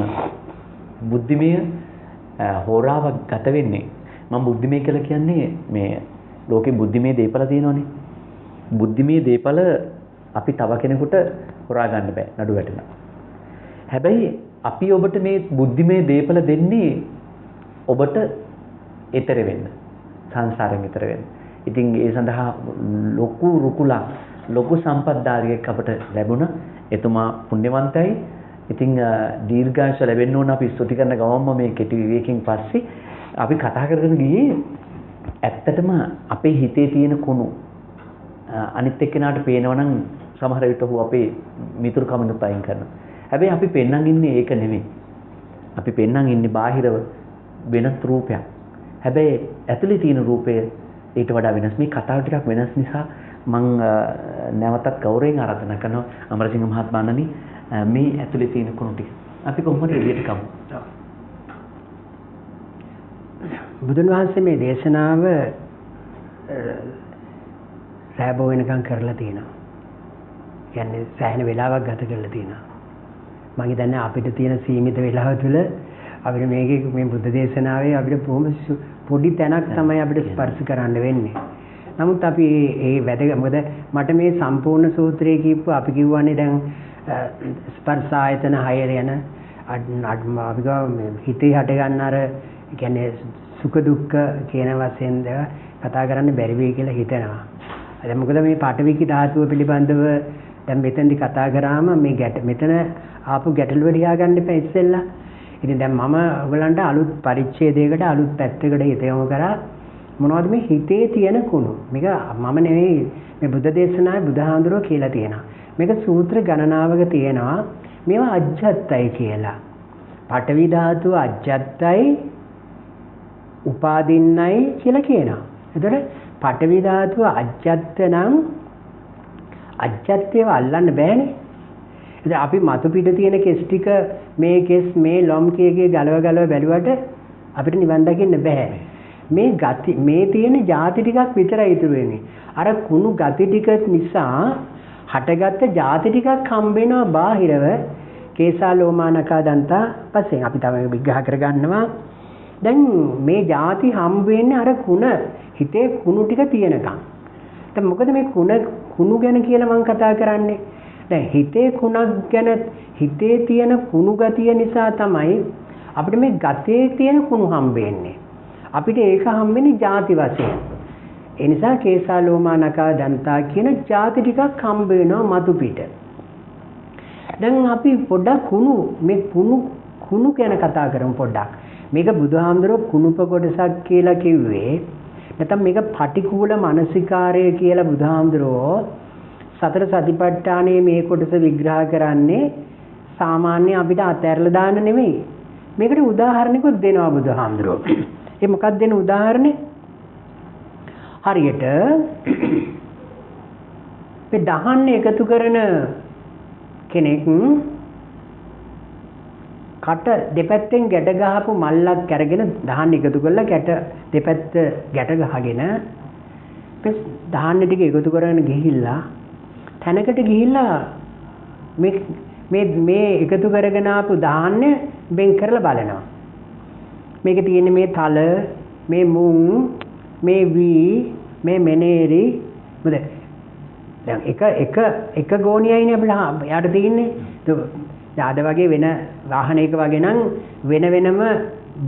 බුද්ධිමය හෝරාවක් ගත වෙන්නේ. මම බුද්ධිමය කියලා කියන්නේ මේ ලෝකේ බුද්ධිමය දේපල තියෙනවනේ. බුද්ධිමය දේපල අපි තව කෙනෙකුට හොරා ගන්න බෑ නඩු වැටෙනවා. හැබැයි අපි ඔබට මේ බුද්ධිමය දේපල දෙන්නේ ඔබට ඊතර වෙන්න. සංසාරයෙන් ඊතර වෙන්න. ඉතින් ඒ සඳහා ලොකු රුකුලක් ලොකු සම්පත්දාරියක් අපට ලැබුණා. එතුමා පුණ්‍යවන්තයි. ඉතින් දීර්ඝායුෂ ලැබෙන්න ඕන අපි ස්තුති කරන ගමන්ම මේ කෙටි විවේකයෙන් පස්සේ අපි කතා කරගෙන ගියේ ඇත්තටම අපේ හිතේ තියෙන කුණු අනිත් එක්කෙනාට පේනවා නම් සමහර විට ඔහු අපේ මිතුරුකමනුත් අයින් කරනවා. හැබැයි අපි පෙන්නන් ඉන්නේ ඒක නෙමෙයි. අපි පෙන්නන් ඉන්නේ බාහිරව වෙනස් රූපයක්. හැබැයි ඇතුලේ තියෙන රූපය ඊට වඩා වෙනස්. මේ කතාව ටිකක් වෙනස් නිසා මම නැවතත් ගෞරවයෙන් ආරාධනා කරනවා අමරසිංහ මහත්මයාණනි මේ ඇතුලේ තියෙන කුණු ටික අපි කොහොමද එළියට ගමු? බුදුන් වහන්සේ මේ දේශනාව රැබෝ වෙනකම් කරලා තියෙනවා. කියන්නේ සෑහෙන වෙලාවක් ගත කරලා තියෙනවා. මම හිතන්නේ අපිට තියෙන සීමිත වෙලාව තුළ අපිට මේ බුද්ධ දේශනාවේ අපිට පොඩි තැනක් තමයි අපිට ස්පර්ශ කරන්න වෙන්නේ. නමුත් අපි මොකද මට මේ සම්පූර්ණ සූත්‍රය කියපුවා අපි කියවන්නේ දැන් ස්පර්ශ ආයතන 6 යන අපි හිතේ හට ගන්න අර කියන්නේ සුඛ දුක්ඛ කියන වශයෙන් කතා කරන්න බැරි වෙයි කියලා හිතනවා. දැන් මොකද මේ පාඨවික ධාතුව පිළිබඳව දැන් මෙතෙන්දි කතා කරාම මේ මෙතන ආපු ගැටලුව ලියා ගන්න එපා ඉස්සෙල්ලා. ඉතින් දැන් මම ඔයගලන්ට අලුත් පරිච්ඡේදයකට අලුත් පැත්තකට හිත යොමු කරා. මොනවද මේ හිතේ තියෙන කුණු? මේක මම නෙවෙයි මේ බුද්ධ දේශනාවේ බුදුහාඳුරෝ කියලා තියෙනවා. මේක සූත්‍ර ගණනාවක තියෙනවා. මේවා අජ්ජත්තයි කියලා. පඨවි ධාතුව අජ්ජත්තයි උපාදින්නයි කියලා කියනවා. එතකොට පඨවි ධාතුව අජ්ජත්ත නම් අජ්ජත්තේව අල්ලන්න බෑනේ. ඉතින් අපි මතු පිට තියෙන කෙස් ටික මේ කෙස් මේ ලොම් කීගේ ගලව බැලුවට අපිට නිවන් දකින්න බෑ. මේ ගති මේ තියෙන ಜಾති ටිකක් විතරයි ඉතුරු වෙන්නේ. අර කුණු ගති ටික නිසා හටගත්ත ಜಾති ටිකක් හම්බ වෙනවා බාහිරව කේසා ලෝමා නඛා දන්තා පස්සේ අපි තමයි විග්‍රහ කරගන්නවා. දැන් මේ ಜಾති හම්බ වෙන්නේ අර කුණ හිතේ කුණු ටික තියෙනකම්. දැන් මොකද මේ කුණු ගැන කියලා මම කතා කරන්නේ. දැන් හිතේ කුණක් ගැන හිතේ තියෙන කුණු ගතිය නිසා තමයි අපිට මේ ගතේ තියෙන කුණු හම්බ වෙන්නේ. අපිට ඒක හම්බ වෙන්නේ ಜಾති වශයෙන්. ඒ නිසා කේසා ලෝමා නඛා දන්තා කියන ಜಾති ටිකක් හම්බ වෙනවා මතු පිට. දැන් අපි පොඩ්ඩක් කුණු ගැන කතා කරමු පොඩ්ඩක්. මේක බුදුහාමුදුරුවෝ කුණුප කොටසක් කියලා කිව්වේ. නැත්නම් මේක පටිකූල මානසිකාරය කියලා බුදුහාමුදුරුවෝ සතර සතිපට්ඨානයේ මේ කොටස විග්‍රහ කරන්නේ සාමාන්‍ය අපිට අතහැරලා දාන්න නෙමෙයි. මේකට උදාහරණයක්වත් දෙනවා බුදුහාමුදුරුවෝ. ඒ මොකක්ද දෙන උදාහරණේ? හරියට මේ දහන්න එකතු කරන කෙනෙක් කට දෙපැත්තෙන් ගැට ගහපු මල්ලක් අරගෙන දහන්න එකතු කරලා ගැට දෙපැත්ත ගැට ගහගෙන දහන්න ටික එකතු කරගෙන ගිහිල්ලා තැනකට ගිහිල්ලා මේ එකතු කරගෙන ආපු දහන්න බෙන් කරලා බලනවා. මේක තියෙන්නේ මේ තල, මේ මුං, මේ වී, මේ මෙනේරි මොකද දැන් එක ගෝණියයිනේ අපිට යාට තියෙන්නේ. ආද වගේ වෙන වාහනයක වගේ නම් වෙනම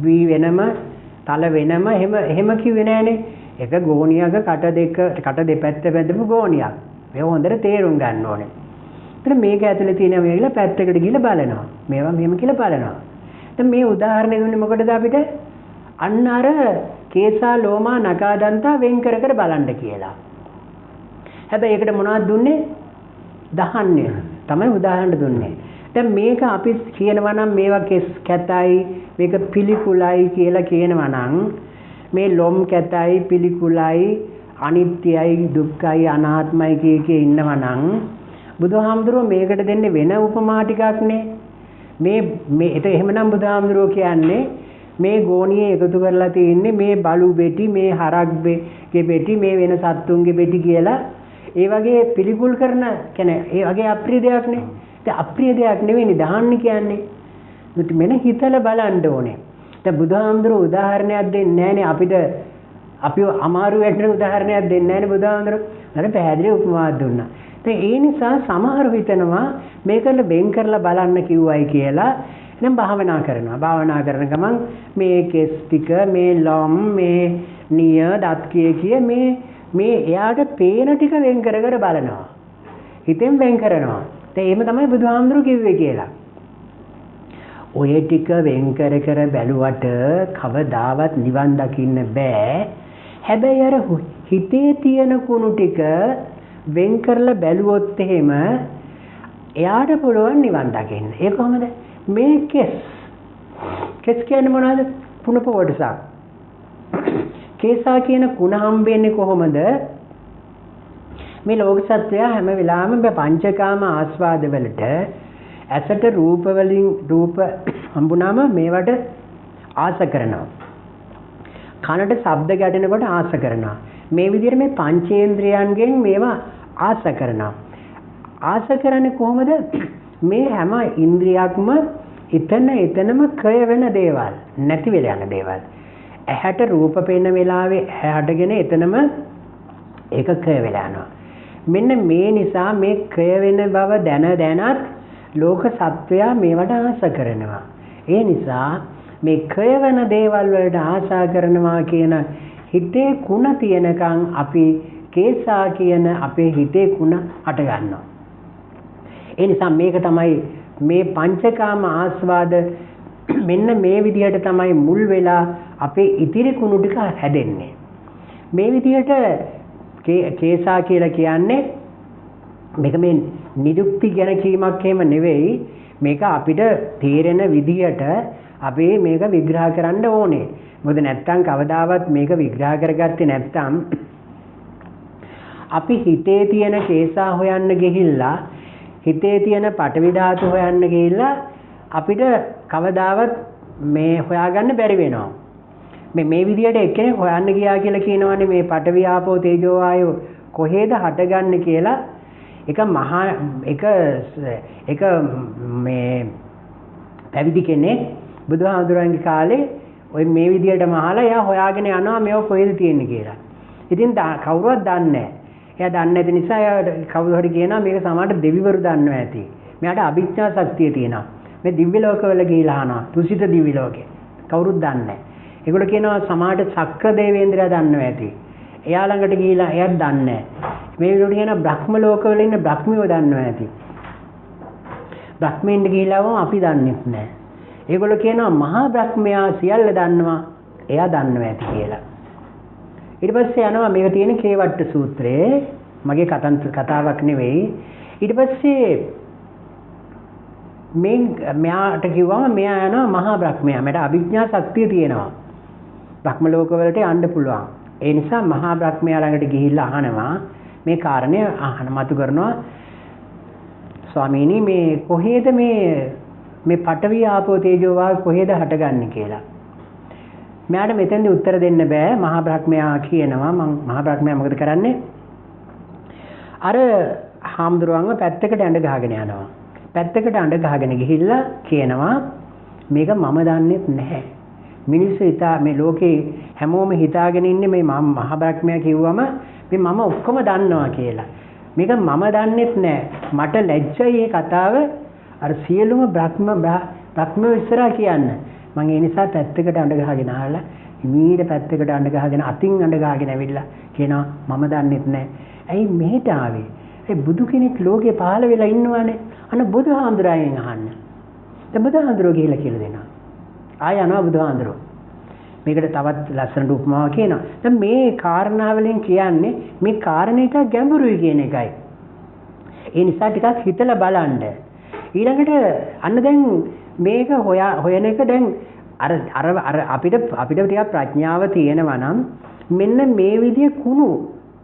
වී වෙනම තල වෙනම එහෙම කිව්වේ නෑනේ. එක ගෝණියක කට දෙපැත්ත බැඳපු ගෝණියක්. මේක හොඳට තේරුම් ගන්න ඕනේ. එතන මේක ඇතුලේ තියෙන මේ කියලා පැත්තකට ගිහලා බලනවා. මේවා මෙහෙම කියලා බලනවා. දැන් මේ උදාහරණය දුන්නේ මොකටද අපිට? අන්න අර කේසා ලෝමා නඛා දන්තා වෙන් කර බලන්න කියලා. හැබැයි ඒකට මොනවද දුන්නේ? දහන්නේ තමයි උදාහරණ දුන්නේ. දැන් මේක අපි කියනවා නම් මේවා කෙස් කැතයි මේක පිළිකුලයි කියලා කියනවා නම් මේ ලොම් කැතයි පිළිකුලයි අනිත්‍යයි දුක්ඛයි අනාත්මයි කිය ඉන්නවා නම් බුදුහාමුදුරුවෝ මේකට දෙන්නේ වෙන උපමා ටිකක්නේ. මේ ඒක එහෙමනම් බුදුහාමුදුරුවෝ කියන්නේ මේ ගෝණියේ එකතු කරලා තියෙන්නේ මේ බලු බෙටි මේ හරක්ගේ බෙටි මේ වෙන සත්තුන්ගේ බෙටි කියලා ඒ වගේ පිළිකුල් කරන කියන්නේ ඒ වගේ අප්‍රිය දෙයක් නේ. ඒ අප්‍රිය දෙයක් නෙවෙයි දාන්න කියන්නේ. මුත් මෙන්න හිතලා බලන්න ඕනේ. දැන් බුදුහාමුදුරුවෝ උදාහරණයක් දෙන්නේ නැහනේ අපිට අපි අමාරු වැටෙන උදාහරණයක් දෙන්නේ නැහනේ බුදුහාමුදුරුවෝ. අර පැහැදිලි උපමාවක් දුන්නා. ඒ නිසා සමහරව හිතනවා මේකට බෙන් කරලා බලන්න කිව්වයි කියලා දැන් භාවනා කරනවා. භාවනා කරන ගමන් මේ කෙස් ටික මේ ලොම් මේ නිය දත් කිය මේ එයාට පේන ටික වෙන් කර බලනවා. හිතෙන් වෙන් කරනවා. එහෙම තමයි බුදුහාමුදුරුවෝ කිව්වේ කියලා. ඔය ටික වෙන් කර බැලුවට කවදාවත් නිවන් දකින්න බෑ. හැබැයි අර හිතේ තියෙන කුණු ටික වෙන් කරලා බැලුවොත් එහෙම එයාට පුළුවන් නිවන් දකින්න. ඒ කොහොමද? මේ කෙස් කියන්නේ මොනවද? කුණප කොටසක්. කේසා කියන කුණ හම්බෙන්නේ කොහොමද? මේ ලෝක සත්‍යය හැම වෙලාවෙම පංචකාම ආස්වාද වලට ඇසට රූප වලින් රූප හම්බුනාම මේවට ආස කරනවා. කනට ශබ්ද ගැටෙනකොට ආස කරනවා. මේ විදිහට මේ පංචේන්ද්‍රයන්ගෙන් මේවා ආස කරනවා. ආස කරන්නේ කොහොමද? මේ හැම ඉන්ද්‍රියක්ම එතනම ක්‍රය වෙන දේවල්, නැති වෙලා යන දේවල්. ඇහැට රූප පේන වෙලාවේ ඇහැටගෙන එතනම ඒක ක්‍රය වෙලා යනවා. මෙන්න මේ නිසා මේ ක්‍රය වෙන බව දැනත් ලෝක සත්වයා මේවට ආස කරනවා. ඒ නිසා මේ ක්‍රය වෙන දේවල් වලට ආසා කරනවා කියන හිතේ කුණ තියෙනකන් අපි කේසා කියන අපේ හිතේ කුණ අට ගන්නවා. ඒ නිසා මේක තමයි මේ පංචකාම ආස්වාද මෙන්න මේ විදිහට තමයි මුල් වෙලා අපේ ඉතිරි කුණු ටික හැදෙන්නේ. මේ විදිහට කේසා කියලා කියන්නේ මේක මේ නිරුක්ති ගැන කීමක් එහෙම නෙවෙයි. මේක අපිට තේරෙන විදිහට අපි මේක විග්‍රහ කරන්න ඕනේ. මොකද නැත්තම් කවදාවත් මේක විග්‍රහ කරගත්තේ නැත්තම් අපි හිතේ තියෙන කේසා හොයන්න ගිහිල්ලා හිතේ තියෙන පඨවි ධාතු හොයන්න ගිහිල්ලා අපිට කවදාවත් මේ හොයාගන්න බැරි වෙනවා. මේ විදිහට එක්කෙනෙක් හොයන්න ගියා කියලා කියනවානේ මේ පඨවි ආපෝ තේජෝ ආයෝ කොහෙද හටගන්නේ කියලා. එක මේ පැවිදි කෙනෙක් බුදුහාමුදුරන්ගේ කාලේ ඔය මේ විදිහටම අහලා එයා හොයාගෙන යනවා මේව කොහෙද තියෙන්නේ කියලා. ඉතින් කවුරුවත් දන්නේ නැහැ. එයා දන්නේ නැති නිසා එයා කවුරු හරි කියනවා මේක සමහරට දෙවිවරු දන්නවා ඇති. මෙයාට අභිඥා ශක්තිය තියෙනවා. මේ දිව්‍ය ලෝකවල ගිහිලා අහනවා. තුසිත දිව්‍ය ලෝකේ. කවුරුත් දන්නේ නැහැ. ඒගොල්ලෝ කියනවා සමහරට සක්‍ර දේවේන්ද්‍රයා දන්නවා ඇති. එයා ළඟට ගිහිලා එයාත් දන්නේ නැහැ. මේ විදිහට කියන බ්‍රහ්ම ලෝකවල ඉන්න බ්‍රහ්මියෝ දන්නවා ඇති. බ්‍රහ්මෙන්ද ගිහිලාම අපි දන්නේ නැහැ. ඒගොල්ලෝ කියනවා මහා බ්‍රහ්මයා සියල්ල දන්නවා. එයා දන්නවා ඇති කියලා. ඊට පස්සේ යනවා මේක තියෙන කේවට්ට සූත්‍රයේ මගේ කතාවක් නෙවෙයි. ඊට පස්සේ මෙයාට කිව්වම මෙයා යනවා මහා බ්‍රහ්මයා. මට අභිඥා ශක්තිය තියෙනවා. බ්‍රහ්ම ලෝකවලට යන්න පුළුවන්. ඒ නිසා මහා බ්‍රහ්මයා ළඟට ගිහිල්ලා අහනවා මේ කාරණය මතු කරනවා. ස්වාමීනි මේ කොහේද මේ පඨවි ආපෝ තේජෝ වායු කොහේද හටගන්නේ කියලා. මෙයාට මෙතෙන්දී උත්තර දෙන්න බෑ. මහා බ්‍රහ්මයා කියනවා මහා බ්‍රහ්මයා මොකද කරන්නේ? අර හාමුදුරුවන්ව පැත්තකට ඇඳ ගහගෙන යනවා. පැත්තකට ඇඳ ගහගෙන ගිහිල්ලා කියනවා මේක මම දන්නේ නැහැ. මිනිස්සු මේ ලෝකේ හැමෝම හිතාගෙන ඉන්නේ මේ මහා බ්‍රහ්මයා කිව්වම මේ මම ඔක්කොම දන්නවා කියලා. මේක මම දන්නෙත් නැහැ. මට ලැජ්ජයි මේ කතාව අර සියලුම බ්‍රහ්මෝ ඉස්සරහා කියන්න. මම ඒ නිසා පැත්තකට අඬ ගහගෙන ආලා ඊට පැත්තකට අඬ ගහගෙන අතින් අඬ ගහගෙන ඇවිල්ලා කියනවා මම දන්නෙත් නැහැ. ඇයි මෙහෙට ආවේ? ඒ බුදු කෙනෙක් ලෝකේ පහළ වෙලා ඉන්නවනේ. අන්න බුදුහාමුදුරයන් අහන්න. දැන් බුදුහාමුදුරෝ ගිහිල්ලා කියලා දෙනවා. ආය යනවා බුදුහාමුදුරෝ. මේකට තවත් ලස්සනට උපමාවක් කියනවා. දැන් මේ කාරණාවලින් කියන්නේ මේ කාරණේට ගැඹුරුයි කියන එකයි. ඒ නිසා ටිකක් හිතලා බලන්න. ඊළඟට අන්න දැන් මේක හොයන එක දැන් අර අපිට ටිකක් ප්‍රඥාව තියෙනවා නම් මෙන්න මේ විදිය කුණු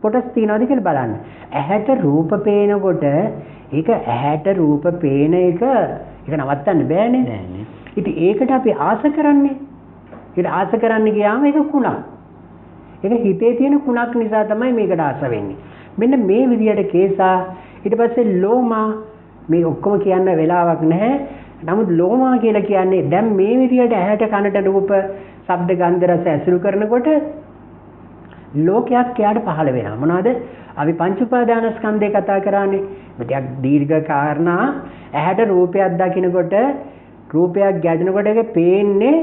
කොටස් තියනවාද කියලා බලන්න. ඇහැට රූප පේනකොට ඒක ඇහැට රූප පේන එක නවත්තන්න බෑනේ. ඉතින් ඒකට අපි ආස කරන්නේ. ඒක ආස කරන්න ගියාම ඒක කුණක්. ඒක හිතේ තියෙන කුණක් නිසා තමයි මේකට ආස වෙන්නේ. මෙන්න මේ විදියට කේසා ඊට පස්සේ ලෝමා මේ ඔක්කොම කියන්න වෙලාවක් නැහැ. නමුත් ලෝමා කියලා කියන්නේ දැන් මේ විදියට ඇහැට කනට රූප, ශබ්ද, ගන්ධ, රස ඇසුරු කරනකොට ලෝකයක් එයාට පහළ වෙනවා. මොනවද? අපි පංච උපාදානස්කන්ධය කතා කරානේ. ටිකක් දීර්ඝ කාරණා. ඇහැට රූපයක් දකිනකොට රූපයක් ගැටෙනකොට ඒක පේන්නේ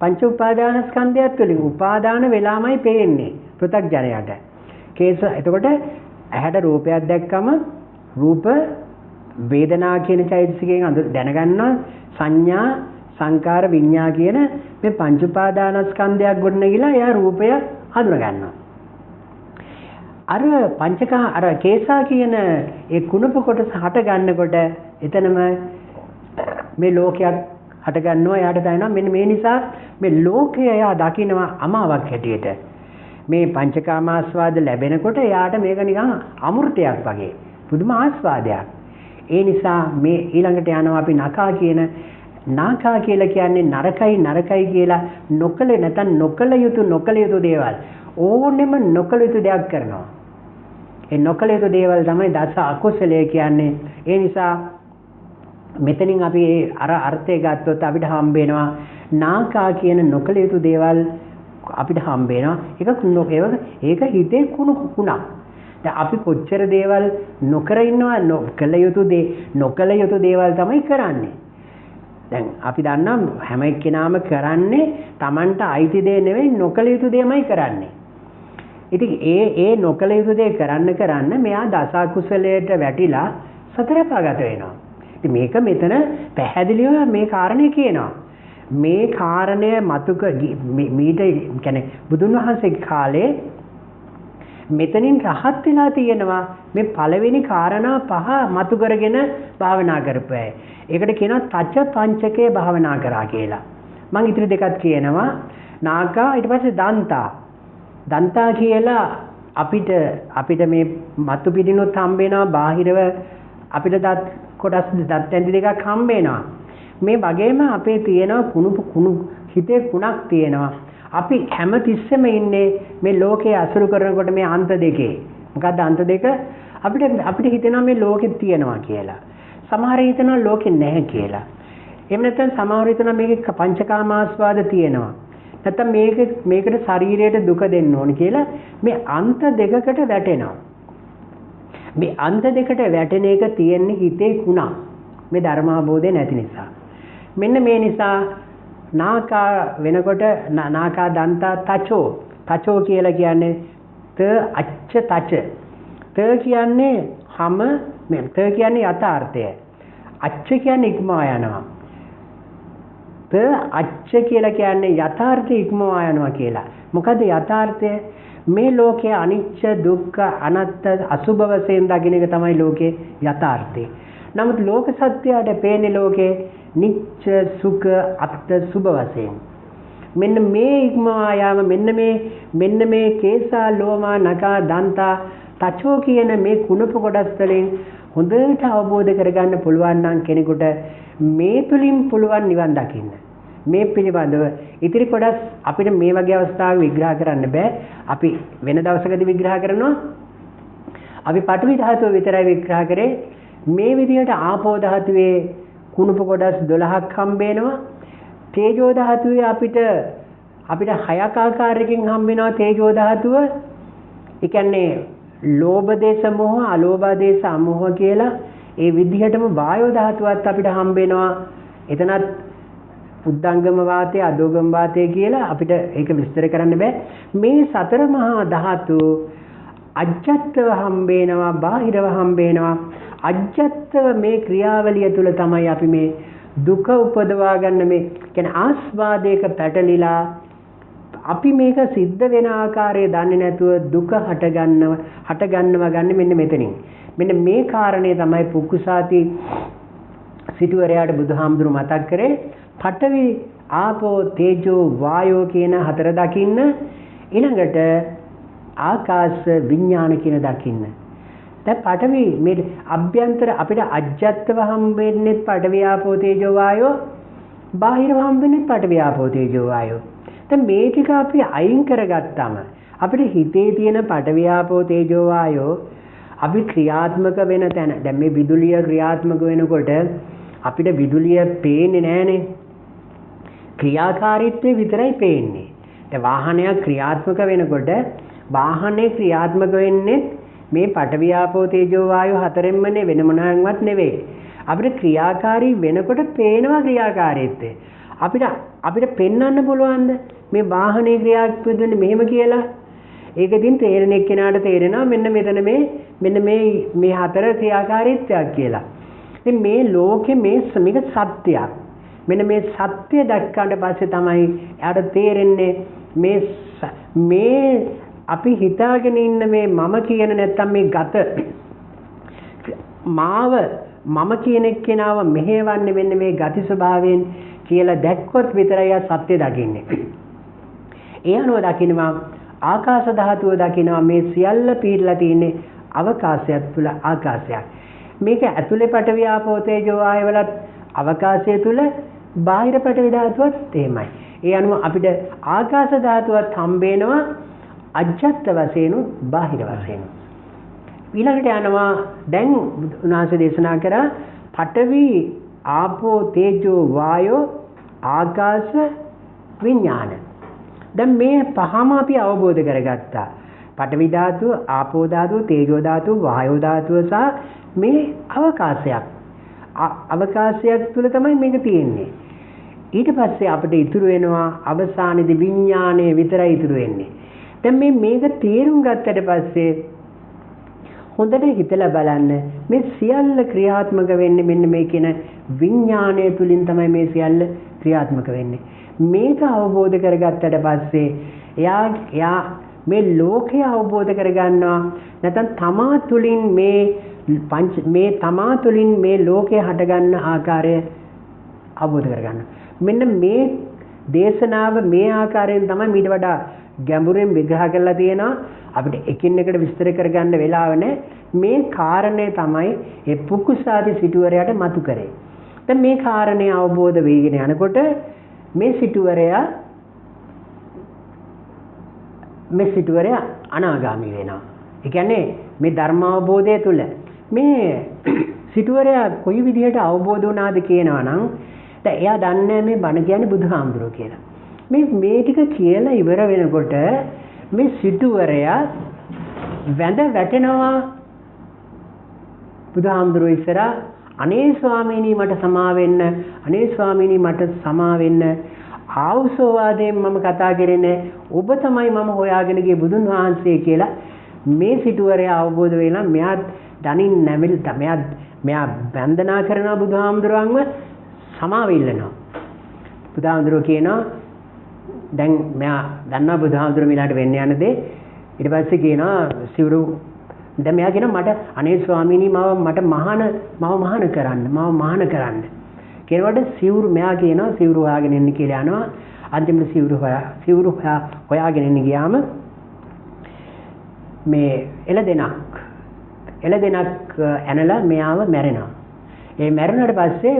පංච උපාදානස්කන්ධයත් වලින්. උපාදාන වෙලාමයි පේන්නේ පෘථග්ජනයාට. එතකොට ඇහැට රූපයක් දැක්කම රූප වේදනා කියන චෛතසිකයෙන් දැනගන්නවා සංඥා සංකාර විඤ්ඤා කියන මේ පංච උපාදානස්කන්ධයක් ගොඩනගිලා එයා රූපය හඳුනා ගන්නවා. අර පංචකා අර කේසා කියන ඒ කුණප කොටස හට ගන්නකොට එතනම මේ ලෝකයක් හට ගන්නවා. එයාට දැනෙනවා මෙන්න මේ නිසා මේ ලෝකය එයා දකිනවා අමාවක් හැටියට. මේ පංචකාමාස්වාද ලැබෙනකොට එයාට මේක නිකන් අමෘතයක් වගේ පුදුම ආස්වාදයක්. ඒ නිසා මේ ඊළඟට යනවා අපි නකා කියන නාකා කියලා කියන්නේ නරකයි කියලා නොකල නැත්නම් නොකල යුතු දේවල් ඕනෙම නොකල යුතු දෙයක් කරනවා. ඒ නොකල යුතු දේවල් තමයි දස අකුසලයේ කියන්නේ. ඒ නිසා මෙතනින් අපි අර අර්ථය ගත්තොත් අපිට හම්බ වෙනවා නාකා කියන නොකල යුතු දේවල් අපිට හම්බ වෙනවා. ඒක හිතේ කුණක්. දැන් අපි කොච්චර දේවල් නොකර ඉන්නවා නොකල යුතු දේවල් තමයි කරන්නේ. දැන් අපි දන්නවා හැම එක්කෙනාම කරන්නේ Tamanට අයිති දේ නෙවෙයි නොකල යුතු දේමයි කරන්නේ. ඉතින් ඒ නොකල යුතු දේ කරන්න මෙයා දස කුසලයට වැටිලා සතර පාගත වෙනවා. ඉතින් මේක මෙතන පැහැදිලිව මේ කාරණේ කියනවා. මේ කාරණය මීට කියන්නේ බුදුන් වහන්සේ කාලේ මෙතනින් රහත් වෙලා තියෙනවා මේ පළවෙනි කාරණා පහ මතු කරගෙන භාවනා කරපු අය. ඒකට කියනවා තච්ච පංචකේ භාවනා කරා කියලා. මම ඉතිරි දෙකක් කියනවා. නාකා ඊට පස්සේ දන්තා කියලා අපිට මේ මතු පිටිනුත් හම්බ වෙනවා බාහිරව අපිට දත් ඇඳි දෙකක් හම්බ වෙනවා. මේ වගේම අපේ තියෙනවා කුණු හිතේ කුණක් තියෙනවා. අපි හැම තිස්සෙම ඉන්නේ මේ ලෝකයේ අසුරු කරනකොට මේ අන්ත දෙකේ. මොකද්ද අන්ත දෙක? අපිට හිතෙනවා මේ ලෝකෙ තියෙනවා කියලා. සමහර හිතනවා ලෝකෙ නැහැ කියලා. එහෙම නැත්නම් සමහර හිතනවා මේකේ පංචකාමාස්වාද තියෙනවා. නැත්නම් මේකට ශරීරයට දුක දෙන්න ඕන කියලා මේ අන්ත දෙකකට වැටෙනවා. මේ අන්ත දෙකට වැටෙන එක තියෙන්නේ හිතේ කුණක්. මේ ධර්මාභෝධය නැති නිසා. මෙන්න මේ නිසා නාකා වෙනකොට නාකා දන්තා තචෝ කියලා කියන්නේ තච කියන්නේ හැම ත කියන්නේ යථාර්ථය. අච්ච කියන්නේ ඉක්මවා යනවා. අච්ච කියලා කියන්නේ යථාර්ථය ඉක්මවා යනවා කියලා. මොකද යථාර්ථය මේ ලෝකයේ අනිච්ච දුක්ඛ අනාත්ත අසුභ වශයෙන් දකින්න එක තමයි ලෝකේ යථාර්ථය. නමුත් ලෝක සත්‍යයට පේන්නේ ලෝකේ නිච්ච සුඛ අත්ත සුභ වශයෙන්. මෙන්න මේ ඉක්මවා යාම මෙන්න මේ කේසා ලෝමා නකා දන්තා තචෝ කියන මේ කුණප කොටස් වලින් හොඳට අවබෝධ කරගන්න පුළුවන් නම් කෙනෙකුට මේ තුලින් පුළුවන් නිවන් දකින්න. මේ පිළිබඳව ඉතිරි කොටස් අපිට මේ වගේ අවස්ථාවක විග්‍රහ කරන්න බෑ. අපි වෙන දවසකදී විග්‍රහ කරනවා. අපි පඨවි ධාතුව විතරයි විග්‍රහ කරේ. මේ විදිහට ආපෝ ධාතුවේ කුණප කොටස් 12ක් හම්බ වෙනවා. තේජෝ ධාතුවේ අපිට 6ක් ආකාරයකින් හම්බ වෙනවා තේජෝ ධාතුව. ඒ කියන්නේ ලෝභ දේශ මොහ අලෝභ දේශ අමෝහ කියලා ඒ විදිහටම වායෝ ධාතුවත් අපිට හම්බ වෙනවා. එතනත් උද්දංගම වාතය අදෝගම වාතය කියලා අපිට ඒක විස්තර කරන්න බෑ. මේ සතර මහා ධාතු අජ්ජත්ව හම්බ වෙනවා බාහිරව හම්බ වෙනවා. අජ්ජත්ව මේ ක්‍රියාවලිය තුළ තමයි අපි මේ දුක උපදවා ගන්න මේ කියන්නේ ආස්වාදයක පැටලිලා අපි මේක සිද්ධ වෙන ආකාරය දන්නේ නැතුව දුක හටගන්නවා ගන්න මෙන්න මෙතනින්. මෙන්න මේ කාරණේ තමයි පුක්කුසාති සිටුවරයාට බුදුහාමුදුරු මතක් කරේ. පඨවි ආපෝ තේජෝ වායෝ කියන හතර දකින්න ඊළඟට ආකාශ විඥාන කියන දකින්න. දැන් පඨවි මේ අභ්‍යන්තර අපිට අජ්ජත්ව හම්බ වෙන්නේ පඨවි ආපෝ තේජෝ වායෝ බාහිරව හම්බ වෙන්නේ පඨවි ආපෝ තේජෝ වායෝ. දැන් මේ ටික අපි අයින් කරගත්තාම අපිට හිතේ තියෙන පඨවි ආපෝ තේජෝ වායෝ අපි ක්‍රියාත්මක වෙන තැන දැන් මේ විදුලිය ක්‍රියාත්මක වෙනකොට අපිට විදුලිය පේන්නේ නැහනේ. ක්‍රියාකාරීත්වය විතරයි පේන්නේ. දැන් වාහනයක් ක්‍රියාත්මක වෙනකොට වාහනේ ක්‍රියාත්මක වෙන්නේ මේ පඨවි ආපෝ තේජෝ වායෝ හතරෙන්මනේ වෙන මොනවාක්වත් නෙවෙයි. අපිට ක්‍රියාකාරී වෙනකොට පේනවා ක්‍රියාකාරීත්වය. අපිට පෙන්වන්න පුළුවන්ද මේ වාහනේ ක්‍රියාත්මක වෙන්නේ මෙහෙම කියලා? ඒක ඉතින් තේරෙන එක්කෙනාට තේරෙනවා මෙන්න මේ හතර ක්‍රියාකාරීත්වයක් කියලා. ඉතින් මේ ලෝකෙ මේක සත්‍යයක්. මෙන්න මේ සත්‍ය දැක්කට පස්සේ තමයි එයාට තේරෙන්නේ මේ අපි හිතාගෙන ඉන්න මේ මම කියන නැත්තම් මේ ගත මාව මම කියන එක්කෙනාව මෙහෙවන්නේ මෙන්න මේ ගති ස්වභාවයෙන් කියලා දැක්කොත් විතරයි සත්‍ය දකින්නේ. ඒ අනුව දකින්නවා ආකාශ ධාතුව දකින්නවා මේ සියල්ල පිරලා තියෙන්නේ අවකාශයක් තුල ආකාශයක්. මේක ඇතුලේ පඨවි ආපෝ තේජෝ ආයවලත් අවකාශය තුල බාහිර පඨවි ධාතුවත් එහෙමයි. ඒ අනුව අපිට ආකාශ ධාතුවත් හම්බ වෙනවා අජ්ජත් වශයෙන් බාහිර වශයෙන්. ඊළඟට යනවා දැන් උනාස දේශනා කරා පඨවි ආපෝ තේජෝ වායෝ ආකාශ විඥාන. දැන් මේ පහම අපි අවබෝධ කරගත්තා. පඨවි ධාතුව, ආපෝ ධාතුව, තේජෝ ධාතුව, වායෝ ධාතුව සහ මේ අවකාශයක්. අවකාශයක් තුල තමයි මේක තියෙන්නේ. ඊට පස්සේ අපිට ඉතුරු වෙනවා අවසානයේදී විඥාණය විතරයි ඉතුරු වෙන්නේ. දැන් මේක තේරුම් ගත්තට පස්සේ හොඳට හිතලා බලන්න මේ සියල්ල ක්‍රියාත්මක වෙන්නේ මෙන්න මේ කියන විඥාණය තුලින් තමයි මේ සියල්ල ක්‍රියාත්මක වෙන්නේ. මේක අවබෝධ කරගත්තට පස්සේ එයා මේ ලෝකය අවබෝධ කරගන්නවා. නැත්නම් තමා තුලින් මේ තමා තුලින් මේ ලෝකය හටගන්න ආකාරය අවබෝධ කරගන්නවා. මෙන්න මේ දේශනාව මේ ආකාරයෙන් තමයි ඊට වඩා ගැඹුරින් විග්‍රහ කරලා තියෙනවා. අපිට එකින් එකට විස්තර කරගන්න වෙලාව නැහැ. මේ කාරණේ තමයි ඒ පුකුසාති සිටුවරයාට මතු කරේ. දැන් මේ කාරණේ අවබෝධ වෙගෙන යනකොට මේ සිටුවරයා අනාගාමී වෙනවා. ඒ කියන්නේ මේ ධර්ම අවබෝධය තුළ මේ සිටුවරයා කොයි විදිහට අවබෝධ වුණාද කියනවා නම් දැන් එයා දන්නේ මේ බණ කියන්නේ බුදුහාමුදුරුවෝ කියලා. මේ ටික කියලා ඉවර වෙනකොට මේ සිටුවරයා වැඳ වැටෙනවා බුදුහාමුදුරුවෝ ඉස්සරහා. අනේ ස්වාමීනි මට සමා වෙන්න, අනේ ස්වාමීනි මට සමා වෙන්න. ආවුසෝවාදයෙන් මම කතා කරන්නේ ඔබ තමයි මම හොයාගෙන ගිය බුදුන් වහන්සේ කියලා මේ සිටුවරයා අවබෝධ වෙලා මෙයා දනින් නැවිල් මෙයා වන්දනා කරනවා බුදුහාමුදුරුවන්ව සමාව ඉල්ලනවා. බුදුහාමුදුරුවෝ කියනවා දැන් මෙයා දන්නවා බුදුහාමුදුරුවෝ මිලාට වෙන්න යන දේ. ඊට පස්සේ කියනවා සිවුරු දැන් මෙයා කියනවා මට අනේ ස්වාමීනි මට මහාන කරන්න කියනකොට සිවුරු මෙයා කියනවා සිවුරු හොයාගෙන එන්න කියලා යනවා. අන්තිමට සිවුරු හොයාගෙන එන්න ගියාම මේ එළදෙනක් ඇනලා මෙයාව මැරෙනවා. ඒ මැරුණාට පස්සේ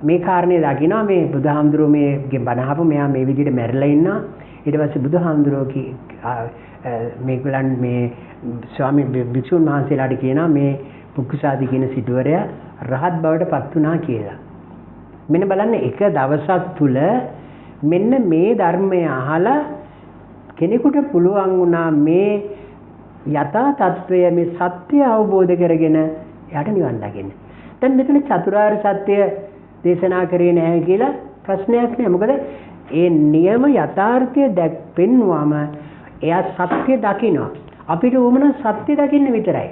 මේ කාරණේ දකිනවා මේ බුදුහාමුදුරුවෝ මේගේ බණහපු මෙයා මේ විදිහට මැරිලා ඉන්නවා. ඊට පස්සේ බුදුහාමුදුරුවෝ මේගොල්ලන් මේ ස්වාමී භික්ෂුන් වහන්සේලාට කියනවා මේ පුක්කුසාති කියන සිටුවරයා රහත් බවට පත් වුණා කියලා. මෙන්න බලන්න එක දවසක් තුල මෙන්න මේ ධර්මය අහලා කෙනෙකුට පුළුවන් වුණා මේ යථා තත්වය මේ සත්‍ය අවබෝධ කරගෙන එයාට නිවන් දකින්න. දැන් මෙතන චතුරාර්ය සත්‍ය දේශනා කරේ නැහැ කියලා ප්‍රශ්නයක් නෑ. මොකද ඒ නියම යථාර්ථය පෙන්වුවම එයා සත්‍ය දකිනවා. අපිට උමන සත්‍ය දකින්න විතරයි.